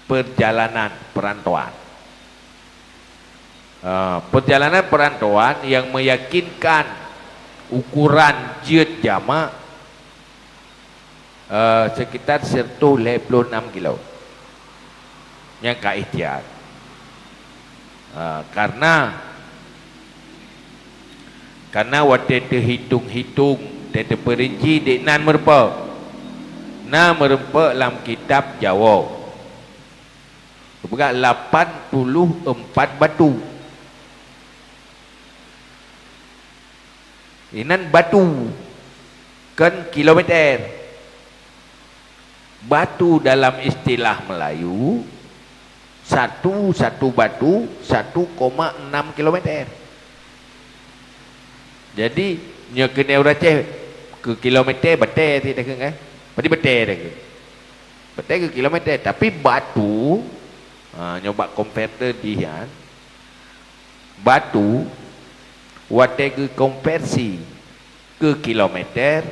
perjalanan perantauan. Perjalanan perantauan yang meyakinkan ukuran jeut jamak sekitar 156 kilo yang ka ihtiyat. Karena wate terhitung-hitung terperinci dek nan merpa lam kitab Jawa berkat 84 batu inan batu kan kilometer batu dalam istilah Melayu satu batu 1,6 kilometer. Jadi nyo kena uraceh ke kilometer betul tidak kan? Berarti betul dah ke? Betul ke kilometer tapi batu nyoba konverter dia batu wate ke konversi ke kilometer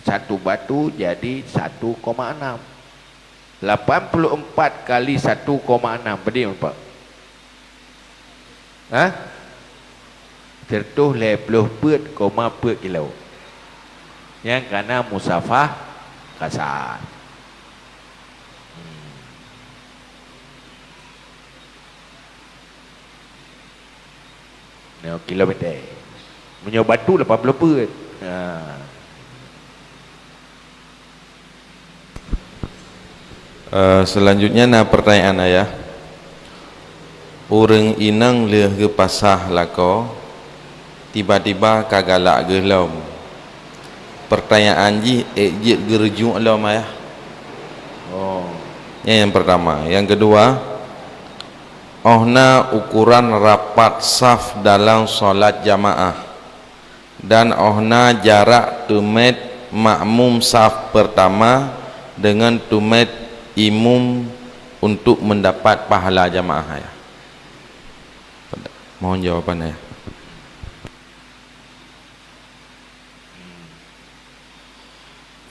satu batu jadi 1,6. 84 kali 1,6 berapa nampak? Tertuh 80 kilo. Yang karena musafah kasar. Kilometer. Punya batu 80 put. Selanjutnya pertanyaan ayah. Orang inang leh ke pasah lako tiba-tiba kagalak gelom. Pertanyaan ji ejit gerujuk lom ayah. Yang pertama, yang kedua, ohna ukuran rapat saf dalam solat jamaah dan ohna jarak tumet makmum saf pertama dengan tumet imum untuk mendapat pahala jamaah ya. Mohon jawaban ya.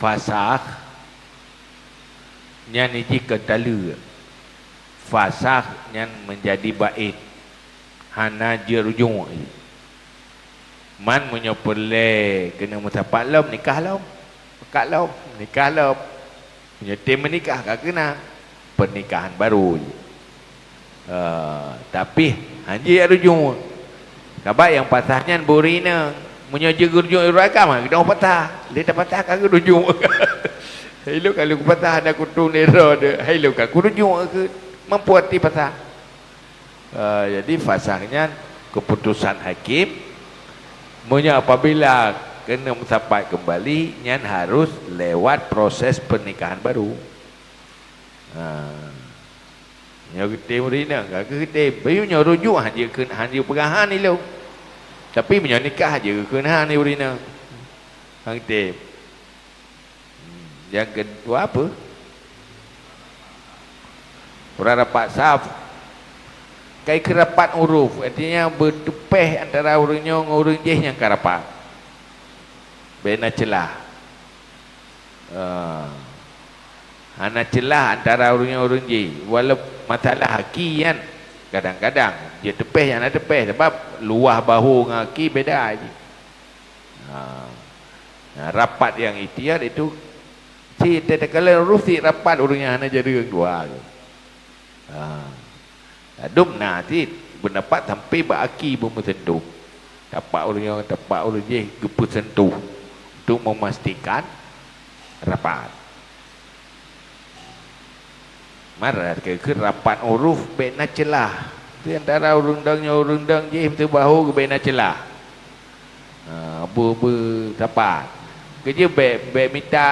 fasakh nyan iji ketala fasakh nyan menjadi bait hana je rujung man menyopole kena mutapak lom nikah lom pekat lom nikah lom punya tim menikah kak kena pernikahan baru tapi hanji rujung kabak yang patahnya burina punya je rujung irakam kita mau patah dia tak patah kak rujung hello kalau aku patah ada kutung nero de hello kak rujung ke mampu hati patah jadi fasahnya keputusan hakim punya apabila kena mencapai kembali nyan harus lewat proses pernikahan baru nyo kita murina kak kita bayu nyo rujuk hanya pegahan ni lo tapi punya nikah je kena ni murina hang kita yang kedua apa orang rapat saf kai kerapat huruf artinya bertepeh antara urangnya dengan urang jeh yang kerapat bena celah hana celah antara urangnya urang jeh walau masalah haki kan kadang-kadang dia tepeh yang ada tepeh sebab luah bahu dengan haki beda je rapat yang ikhtiar itu si tetekala huruf si rapat urangnya hana jadi dua adum nanti berdapat sampai beraki pun tersentuh dapat orang je gepus sentuh untuk memastikan rapat marah ke rapat huruf bena celah itu antara urundangnya urundang je itu bahu ke bena celah dapat kerja be minta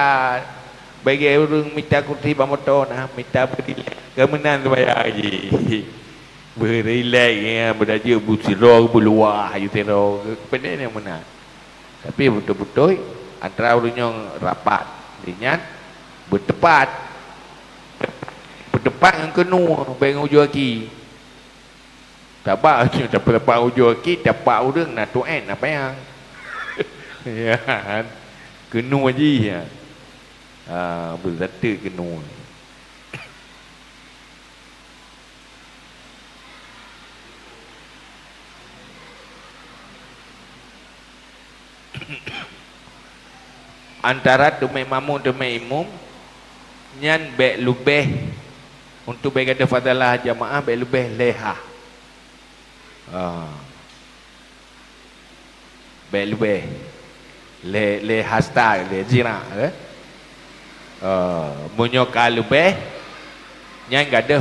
bagi orang minta kursi pamotor nah minta berdiri kemenan bayar je berilek ya berdaja busiro berluah ayu tero pendek yang mana tapi betul-betul antara urangnya rapat dengan bertepat yang kenu bang ujung kaki dapat ujung kaki dapat urang nak tuan apa yang ya kenu aja ya berzata kenu antara tumai mamu tumai imum nyan baik lubeh untuk baik ada fadalah jamaah baik lubeh leha baik lubeh le hasta le jira munyoka lubeh nyan gak ada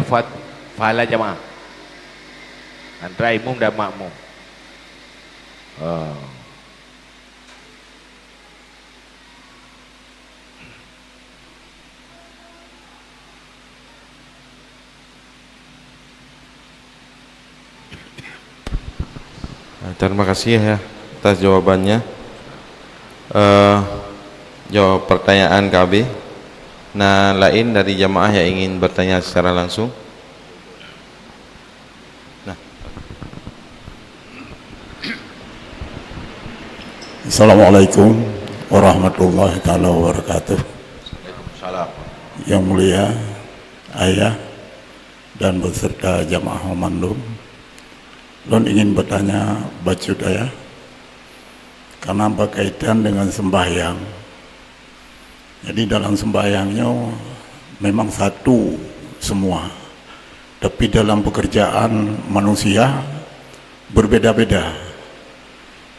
fadalah jamaah antara imum dan makmum Terima kasih ya atas jawabannya. Jawab pertanyaan KB. Nah, lain dari jamaah yang ingin bertanya secara langsung. Nah. Assalamualaikum warahmatullahi taala wabarakatuh. Waalaikumsalam. Yang mulia ayah dan beserta jamaah Mandum, Lon ingin bertanya Bacut ayah karena berkaitan dengan sembahyang. Jadi dalam sembahyangnya memang satu semua, tapi dalam pekerjaan manusia berbeda-beda.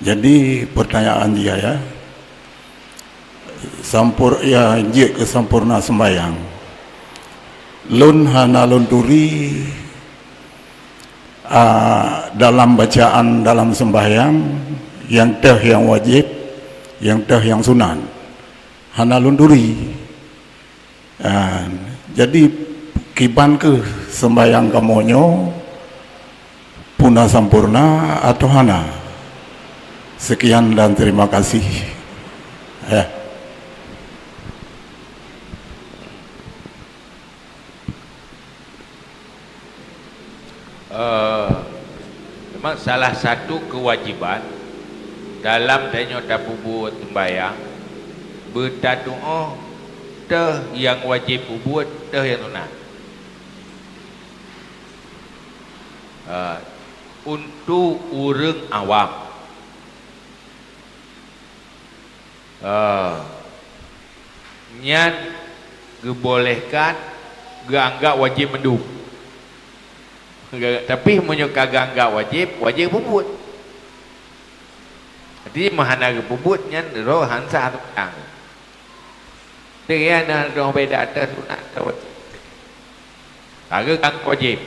Jadi pertanyaan dia ya, ke sempurna sembahyang. Lun hana lunturi dalam bacaan dalam sembahyang yang teh yang wajib, yang teh yang sunan, hana lunduri. Jadi kiban ke sembahyang kamonyo puna sempurna atau hana? Sekian dan terima kasih. Memang salah satu kewajiban dalam tanya tapubu sembahyang berdoa teh yang wajib buat, teh yang sunat. Untuk orang awam, nyan dibolehkan ganggak wajib mendung. Tapi menyuka ganggak wajib bubut. Jadi mahana bubut nyan roh hansa tukang. Dia nak roh beda atas sunat wajib. Agak gang wajib.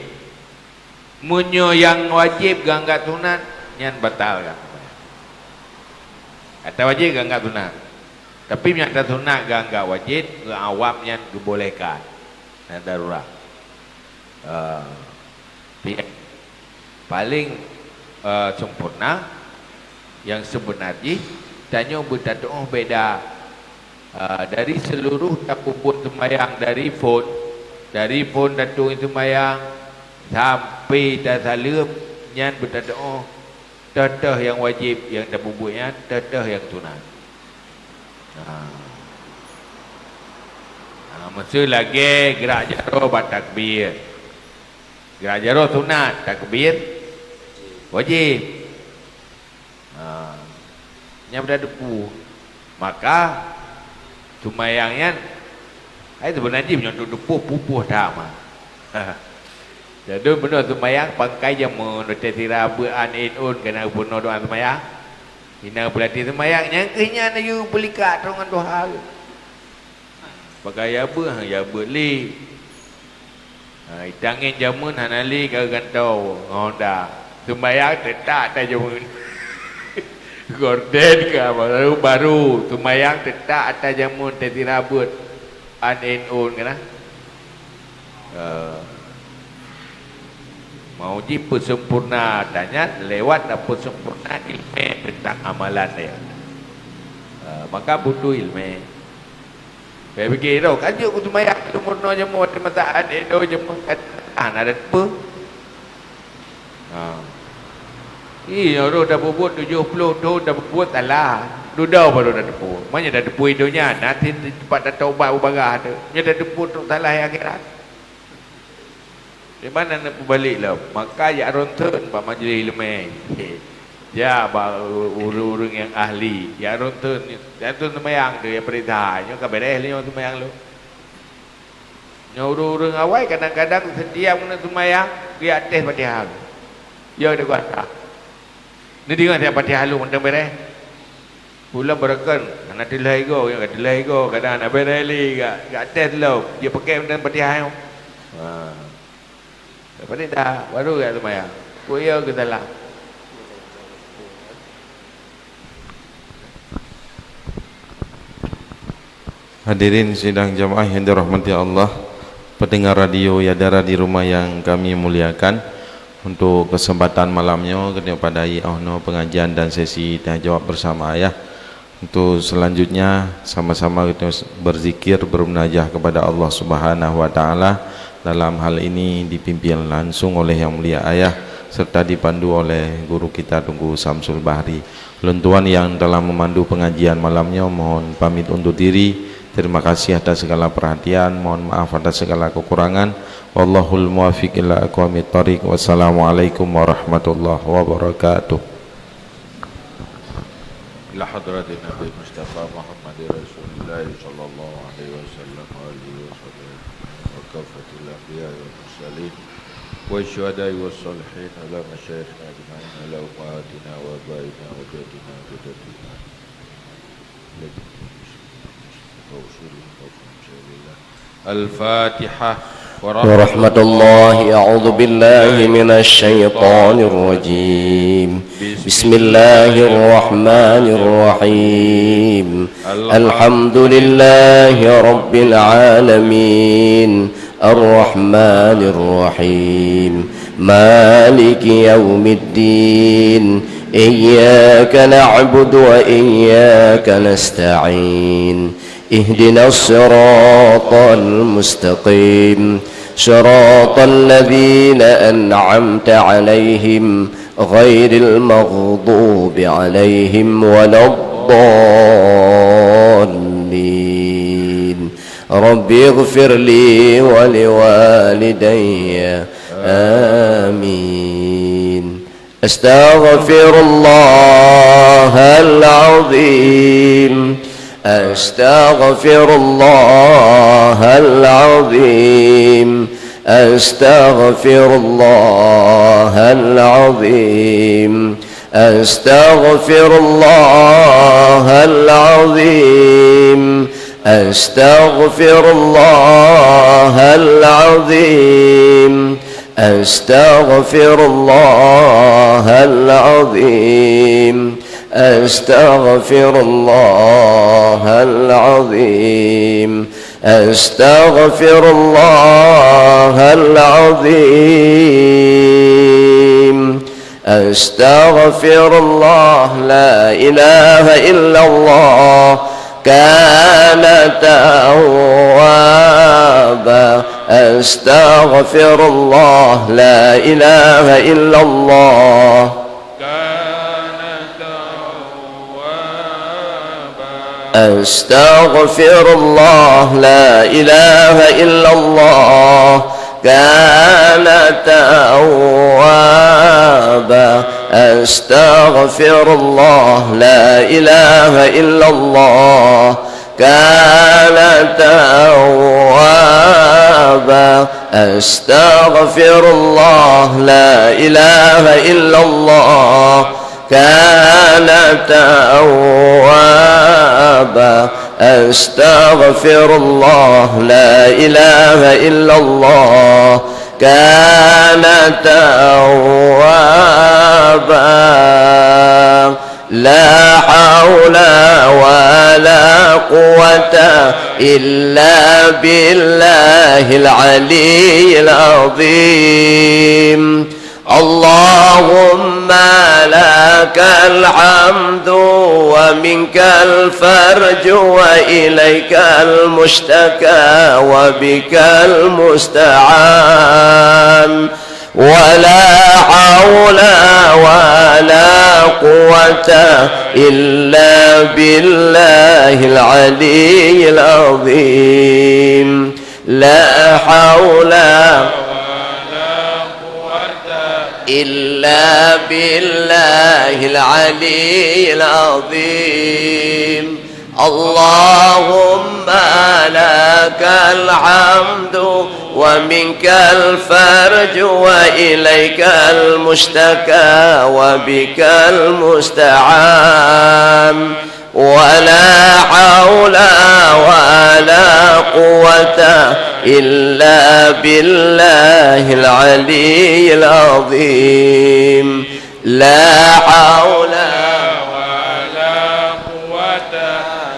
Munyo yang wajib ganggak sunat nyan batal kan. Kata wajib ganggak sunat. Tapi yang tak sunat ganggak wajib, ke awam yang dibolehkan. Dan darurat. Paling sempurna yang sebenarnya tanya bertanya beda dari seluruh takubut sembahyang, dari phone datung itu sembahyang sampai dah salam nyan bertanya teteh yang wajib yang dah bubuknya, teteh yang sunat. Maksud lagi gerak jaro bertakbir, gerak jaro sunat, takbir wajib. Yang berdebu, maka sembahyangnya itu sebenarnya menyontok pupuh dah mah. Jadi benar sembahyang pangkai jam menurut tira beran inun kena benar doa sembahyang. Ina berarti sembahyangnya kehnya na you belikat dengan doa. Pakai apa ya beli. Itangin jamun hanali kau gantau honda. Sembahyang tetap tak jamun. Gorden ke baru sembahyang tetap atas jamun tira but an inun kena. Mau jiput sempurna tanya lewat dapat sempurna ilmu tentang amalan dia. Maka butuh ilmu. Saya fikir tau, kajuk ku sembahyang sempurna jemur di mataan itu jemur ada apa? Iya, orang dah buat 70 tu dah buat salah. Dudau baru dah depu. Mana dah depu hidupnya, nanti cepat dah taubat ubarah tu. Nya dah depu tu salah yang akhirat. Di mana nak balik lah? Maka ya ronton pak majlis ilmu. Ya urung yang ahli. Ya ronton sembahyang tu yang perintah. Nyo ka beres nyo sembahyang lu. Nyo urung awai kadang-kadang sedia guna sembahyang dia atas Fatihah. Ya ada kuasa. Ni dengan dia Fatihah lu mentang beres. Pula berakan anak dilai go, ya dilai go kadang anak beres li kat atas lu. Dia pakai mentang Fatihah. Lepas dah baru ya sembahyang. Kuya ke salah. Hadirin sidang jamaah yang dirahmati Allah, pendengar radio Yadara di rumah yang kami muliakan, untuk kesempatan malamnya kepada Ono pengajian dan sesi tanya jawab bersama ayah. Untuk selanjutnya sama-sama kita berzikir bermunajah kepada Allah Subhanahu wa taala. Dalam hal ini dipimpin langsung oleh yang mulia ayah serta dipandu oleh guru kita Tunggu Samsul Bahri. Lentuan yang telah memandu pengajian malamnya mohon pamit undur diri. Terima kasih atas segala perhatian, mohon maaf atas segala kekurangan. Wallahul muwaffiq ila aqwamit thoriq. Wassalamualaikum warahmatullahi wabarakatuh. Ila hadratin Nabi Mustafa Muhammad Rasulullah sallallahu alaihi wasallam wa alihi wasallam wa kafatil anbiya wal mursalin wa syuhada'i was salihin ala masyayikhina ajma'in ala ummahatina wa abaina wa jadina wa jadatina Al-Fatihah ورحمة الله. أعوذ بالله من الشيطان الرجيم. بسم الله الرحمن الرحيم. الحمد لله رب العالمين الرحمن الرحيم مالك يوم الدين إياك نعبد وإياك نستعين اهدنا الصراط المستقيم صراط الذين أنعمت عليهم غير المغضوب عليهم ولا الضالين رب اغفر لي ولوالدي آمين. أستغفر الله العظيم، أستغفر الله العظيم، أستغفر الله العظيم، أستغفر الله العظيم، أستغفر الله العظيم، أستغفر الله العظيم، أستغفر الله العظيم، أستغفر الله العظيم، أستغفر الله. لا إله إلا الله كان توابا. أستغفر الله. لا إله إلا الله أستغفر الله. لا إله إلا الله كان توابا. أستغفر الله. لا إله إلا الله كان توابا. أستغفر الله. لا إله إلا الله كان توابا. أستغفر الله. لا إله إلا الله كان توابا. لا حول ولا قوة إلا بالله العلي العظيم. اللهم لك الحمد ومنك الفرج وإليك المشتكى وبك المستعان. ولا حول ولا قوة إلا بالله العلي العظيم. لا حول إلا بالله العلي العظيم. اللهم لك الحمد ومنك الفرج وإليك المشتكى وبك المستعان. ولا حول ولا قوة إلا بالله العلي العظيم. لا حول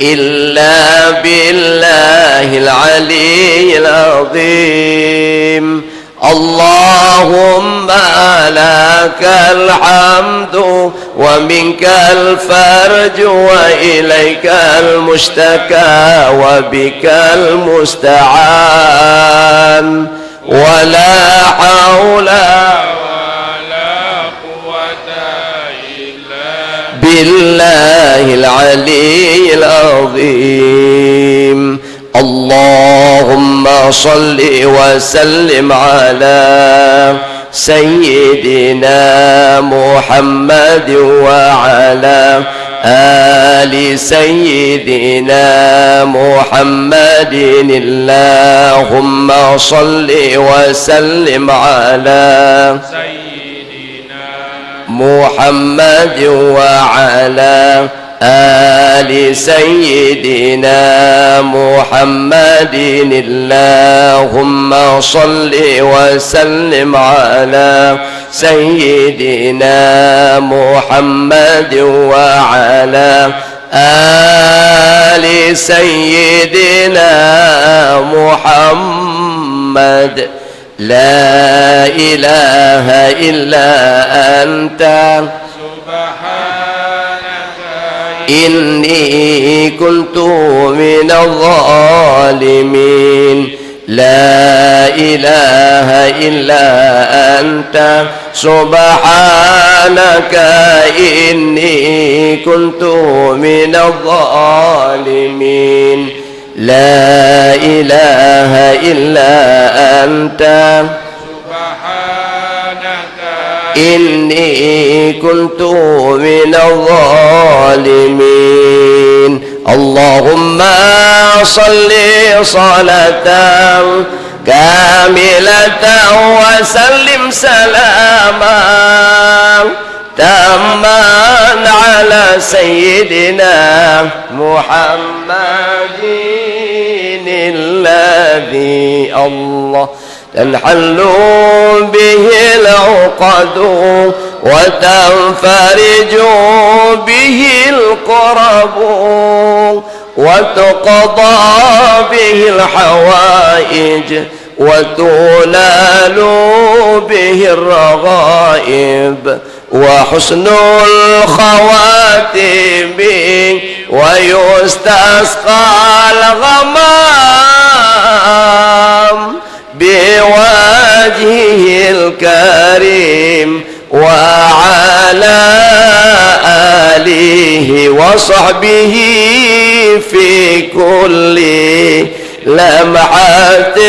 إلا بالله العلي العظيم. اللهم لك الحمد ومنك الفرج وإليك المشتكى وبك المستعان. ولا حول بالله العلي العظيم. اللهم صل وسلم على سيدنا محمد وعلى آل سيدنا محمد. اللهم صل وسلم على محمد وعلى آل سيدنا محمد. اللهم صل وسلم على سيدنا محمد وعلى آل سيدنا محمد. لا إله إلا أنت إني كنت من الظالمين. لا إله إلا أنت سبحانك إني كنت من الظالمين. لا إله إلا أنت سبحانك إني كنت من الظالمين اللهم صل صلاة كاملة وسلم سلاما تاما على سيدنا محمد الذي الله تنحل به العقد وتنفرج به الكرب وتقضى به الحوائج وتنال به الرغائب وحسن الخواتم ويستسقى الغمام بوجهه الكريم وعلى آله وصحبه في كل لمحة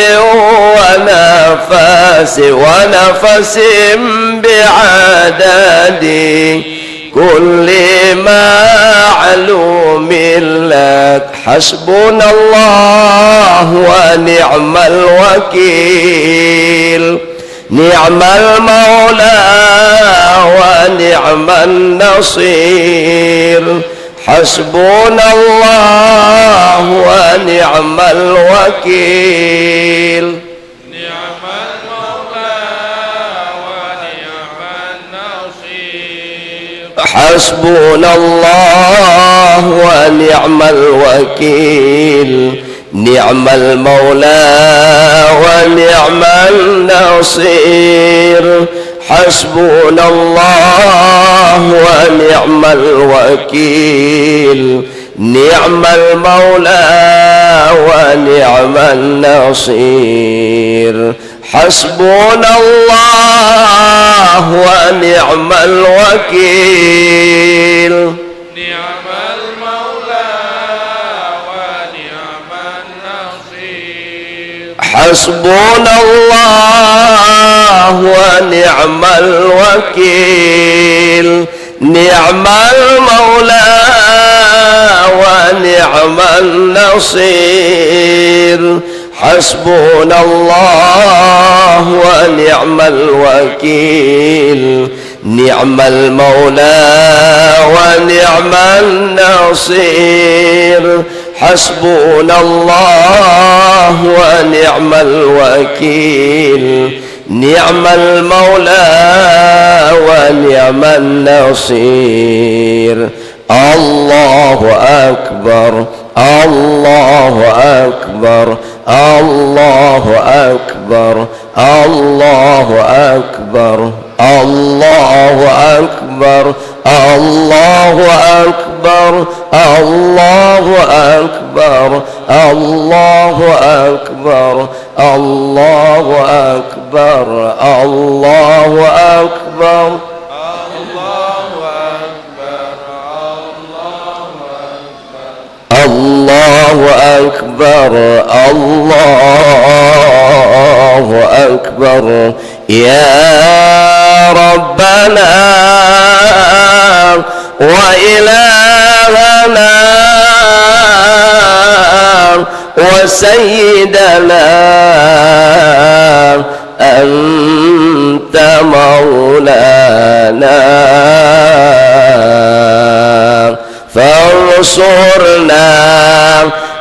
ونفس بعدد كل معلوم لك حسبنا الله ونعم الوكيل نعم المولى ونعم النصير حسبنا الله ونعم الوكيل نعم المولى ونعم النصير حسبنا الله ونعم الوكيل نعم المولى ونعم النصير حسبنا الله ونعم الوكيل نعم المولى ونعم النصير حسبنا الله ونعم الوكيل نعم المولى ونعم النصير حسبنا الله ونعم الوكيل نعم المولى ونعم النصير حسبنا الله ونعم الوكيل نعم المولى ونعم النصير حسبنا الله ونعم الوكيل نعم المولى ونعم النصير الله أكبر الله أكبر الله أكبر الله أكبر الله أكبر الله أكبر الله أكبر الله أكبر الله أكبر الله أكبر الله أكبر الله أكبر يا ربنا وإلهنا وسيدنا أنت مولانا فانصرنا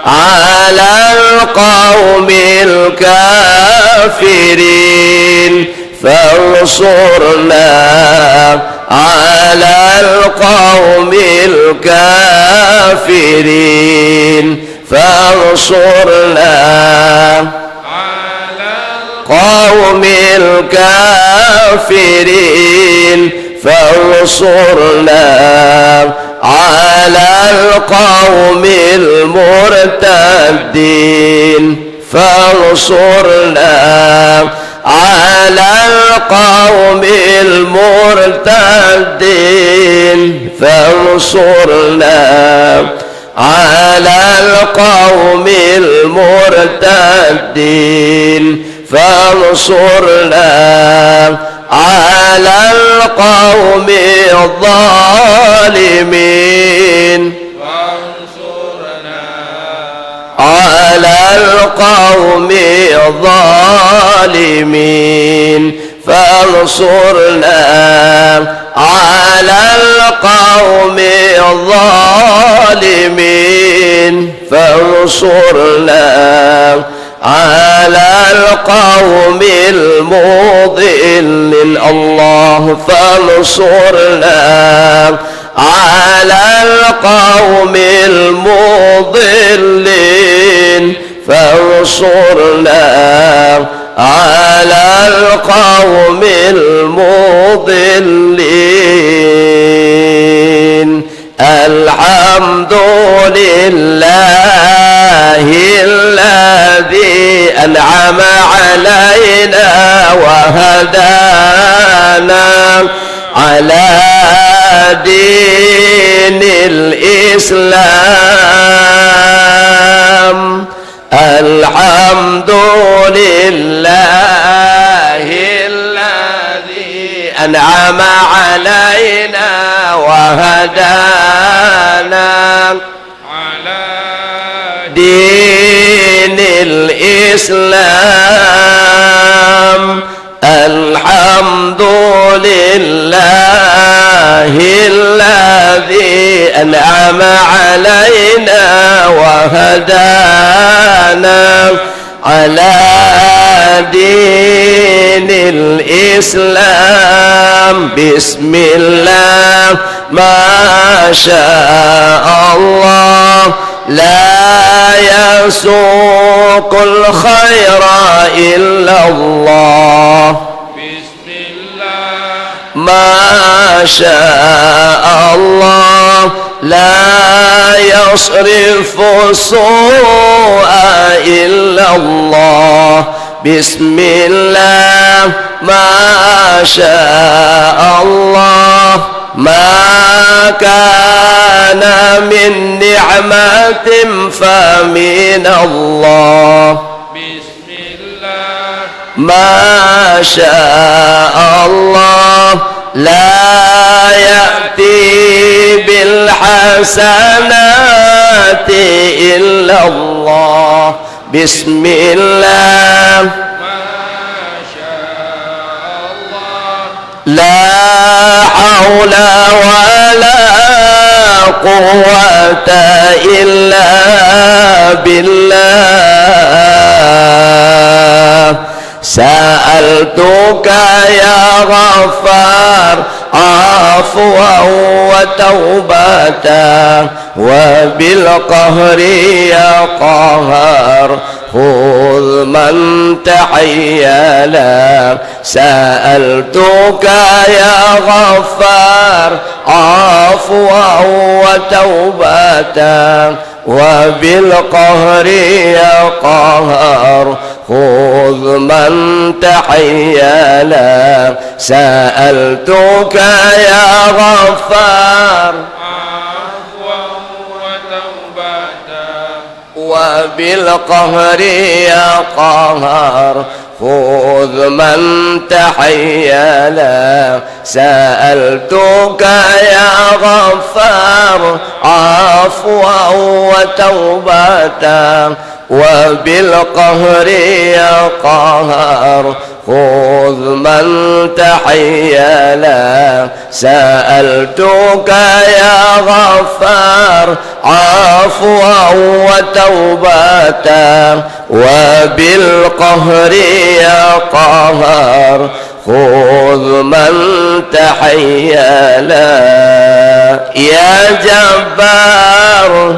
على القوم الكافرين فانصرنا على القوم الكافرين فانصرنا على القوم الكافرين فانصرنا على القوم المرتدين فانصرنا على القوم المرتدين فانصرنا على القوم المرتدين فانصرنا على القوم الظالمين على القوم الظالمين فانصرنا على القوم الظالمين فانصرنا على القوم المضلين الله فانصرنا على القوم المضلين فانصرنا على القوم المضلين الحمد لله الذي أنعم علينا وهدانا على دين الإسلام الحمد لله الذي أنعم علينا وهدانا على دين الإسلام الحمد لله الذي أنعم علينا وهدانا على دين الإسلام بسم الله ما شاء الله لا يسوق الخير إلا الله بسم الله ما شاء الله لا يصرف السوء إلا الله بسم الله ما شاء الله ما كان من نعمة فمن الله بسم الله ما شاء الله لا يأتي بالحسنات إلا الله بسم الله ما شاء الله لا حول ولا قوة إلا بالله سألتك يا غفار عفوا وتوبة وبالقهر يا قهار خذ من تحيلا سألتك يا غفار عفوا وتوبة وبالقهر يا قهار خذ من تحيلا سألتك يا غفار عفوا وتوبة وبالقهر يا قهار خذ من تحيلا سألتك يا غفار عفوا وتوبة وبالقهر يا قهار خذ من تحيلا سألتك يا غفار عفوا وتوبة وبالقهر يا قهار خذ من تحيلا يا جبار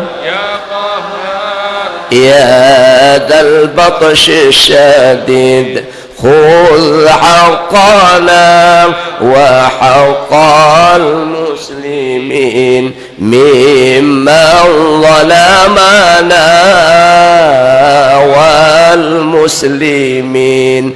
يا ذا البطش الشديد خذ حقنا وحق المسلمين ممن ظلمنا والمسلمين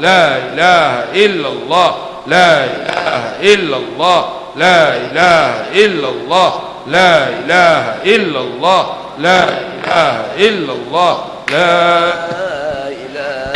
لا إله إلا الله لا إله إلا الله لا إله إلا الله لا إله إلا الله لا إله إلا الله لا إله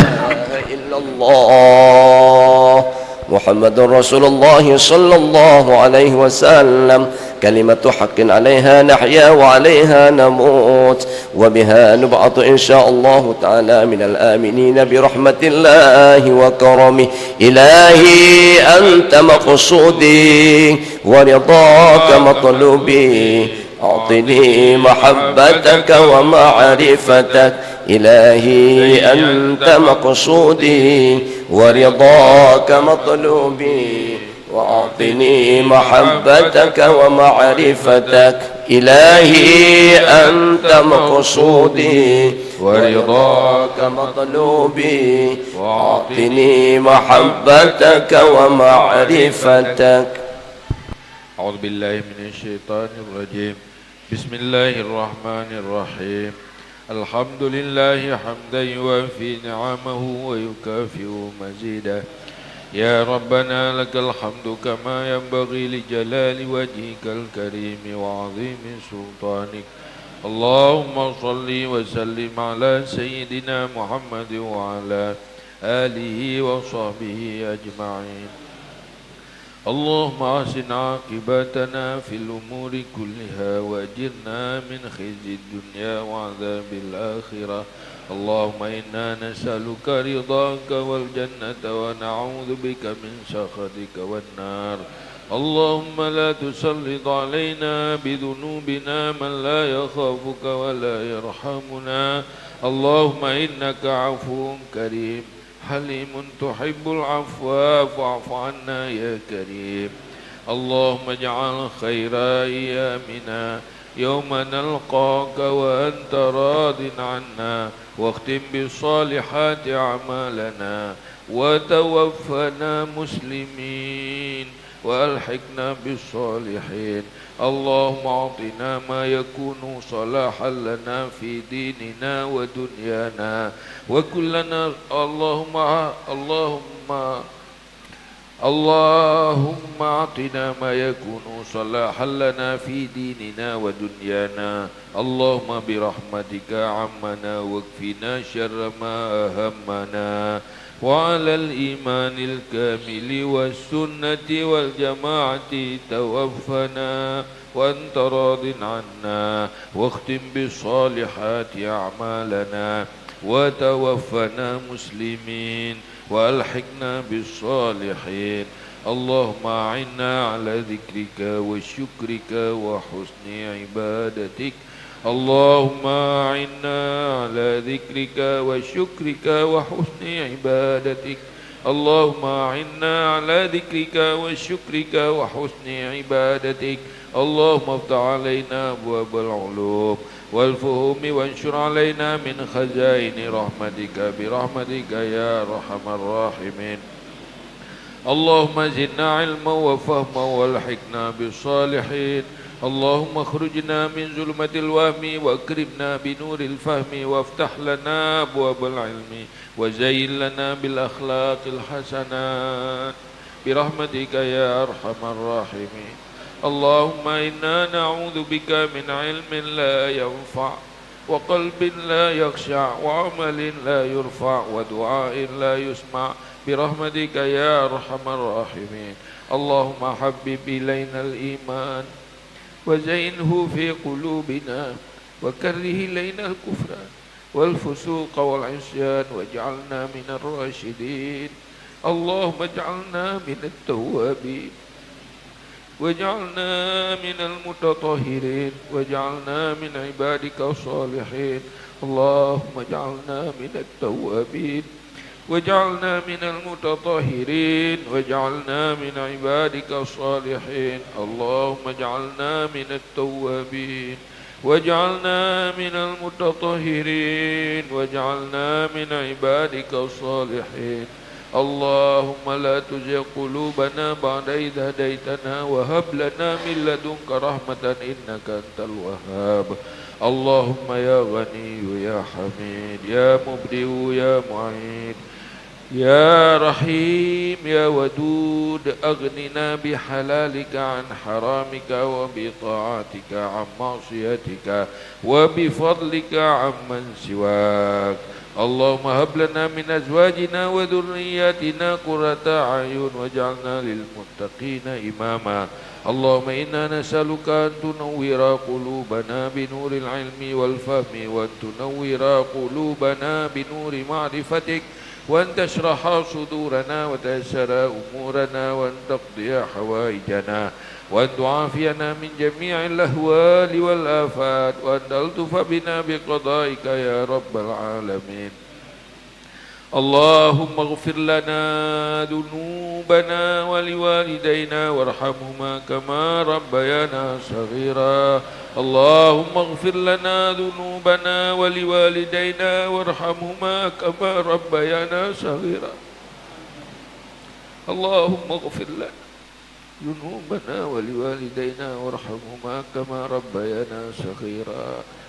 إلا الله محمد رسول الله صلى الله عليه وسلم كلمة حق عليها نحيا وعليها نموت وبها نبعث إن شاء الله تعالى من الآمنين برحمة الله وكرمه إلهي أنت مقصودي ورضاك مطلوبي أعطني محبتك ومعرفتك إلهي أنت مقصودي ورضاك مطلوبي وأعطني محبتك ومعرفتك إلهي أنت مقصودي ورضاك مطلوبي وأعطني محبتك ومعرفتك. أعوذ بالله من الشيطان الرجيم. بسم الله الرحمن الرحيم. الحمد لله حمدا يوافي نعمه ويكافئ مزيدا. يا ربنا لك الحمد كما ينبغي لجلال وجهك الكريم وعظيم سلطانك. اللهم صل وسلم على سيدنا محمد وعلى آله وصحبه أجمعين. اللهم أحسن عاقبتنا في الأمور كلها وأجرنا من خزي الدنيا وعذاب الآخرة. اللهم إنا نسألك رضاك والجنة ونعوذ بك من سخطك والنار. اللهم لا تسلط علينا بذنوبنا من لا يخافك ولا يرحمنا. اللهم إنك عفو كريم حليم تحب العفو فاعف عنا يا كريم. اللهم اجعل خير أيامنا يوم نلقاك وأنت راض عنا واختم بالصالحات أعمالنا وتوفنا مسلمين وألحقنا بالصالحين. اللهم أعطنا ما يكون صلاحا لنا في ديننا ودنيانا وكلنا اللهم أعطنا ما يكون صلاحا لنا في ديننا ودنيانا. اللهم برحمتك عمنا واكفنا شر ما أهمنا وعلى الإيمان الكامل والسنة والجماعة توفنا وأنت راض عنا واختم بالصالحات أعمالنا وتوفنا مسلمين وألحقنا بالصالحين. اللهم أعنا على ذكرك وشكرك وحسن عبادتك. اللهم أعنا على ذكرك وشكرك وحسن عبادتك. اللهم أعنا على ذكرك وشكرك وحسن عبادتك. اللهم افتح علينا أبواب العلوم والفهوم وانشر علينا من خزائن رحمتك برحمتك يا أرحم الراحمين. اللهم زدنا علما وفهما والحقنا بالصالحين. اللهم اخرجنا من ظلمة الوهم واكرمنا بنور الفهم وافتح لنا أبواب العلم وزين لنا بالأخلاق الحسنات برحمتك يا أرحم الراحمين. اللهم إنا نعوذ بك من علم لا ينفع وقلب لا يخشع وعمل لا يرفع ودعاء لا يسمع برحمتك يا أرحم الراحمين. اللهم حبب إلينا الإيمان وزينه في قلوبنا وكره إلينا الكفر والفسوق والعصيان واجعلنا من الراشدين. اللهم اجعلنا من التوابين واجعلنا من المتطهرين واجعلنا من عبادك الصالحين. اللهم اجعلنا من التوابين واجعلنا من المتطهرين واجعلنا من عبادك الصالحين. اللهم اجعلنا من التوابين واجعلنا من المتطهرين واجعلنا من عبادك الصالحين. اللهم لا تزغ قلوبنا بعد إذ هديتنا وهب لنا من لدنك رحمة إنك أنت الوهاب. اللهم يا غني يا حميد يا مبدئ يا معيد يا رحيم يا ودود أغننا بحلالك عن حرامك وبطاعتك عن معصيتك وبفضلك عمن سواك. اللهم هب لنا من أزواجنا وذرياتنا قرة أعين واجعلنا للمتقين إماما. اللهم إنا نسألك أن تنور قلوبنا بنور العلم والفهم، وأن تنور قلوبنا بنور معرفتك، وأن تشرح صدورنا وتيسر أمورنا، وأن تقضي حوائجنا، وأن تعافينا من جميع الأهوال والآفات، وأن تلطف بنا بقضائك يا رب العالمين. اللهم اغفر لنا ذنوبنا ولوالدينا وارحمهما كما ربيانا صغيرا. اللهم اغفر لنا ذنوبنا ولوالدينا وارحمهما كما ربيانا صغيرا. اللهم اغفر لنا ذنوبنا ولوالدينا وارحمهما كما ربيانا صغيرا،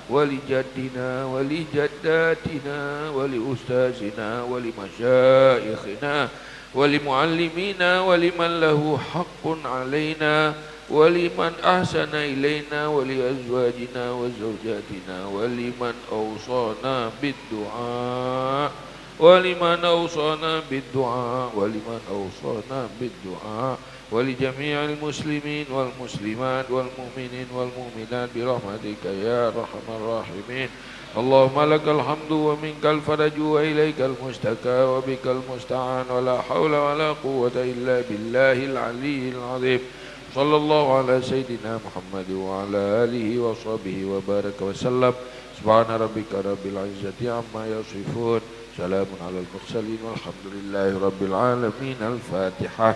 ولجدنا ولجداتنا ولأستاذنا ولمشايخنا ولمعلمينا ولمن له حق علينا ولمن أحسن إلينا ولأزواجنا وزوجاتنا ولمن أوصانا بالدعاء ولجميع المسلمين والمسلمات والمؤمنين والمؤمنات برحمتك يا أرحم الراحمين. اللهم لك الحمد ومنك الفرج وإليك المشتكى وبك المستعان، ولا حول ولا قوة إلا بالله العلي العظيم. صلى الله على سيدنا محمد وعلى آله وصحبه وبارك وسلم. سبحان ربك رب العزة عما يصفون، سلام على المرسلين والحمد لله رب العالمين. الفاتحة.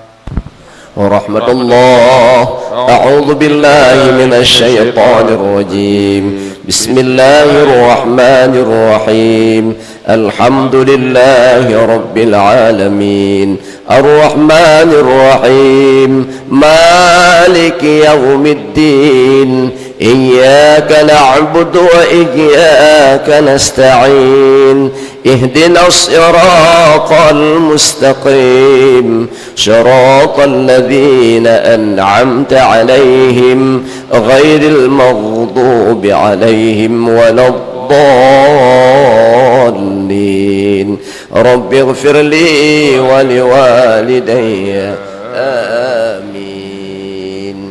ورحمة الله. أعوذ بالله من الشيطان الرجيم. بسم الله الرحمن الرحيم. الحمد لله رب العالمين، الرحمن الرحيم، مالك يوم الدين، إياك نعبد وإياك نستعين، اهدنا الصراط المستقيم، صراط الذين أنعمت عليهم غير المغضوب عليهم ولا الضالين. رب اغفر لي ولوالدي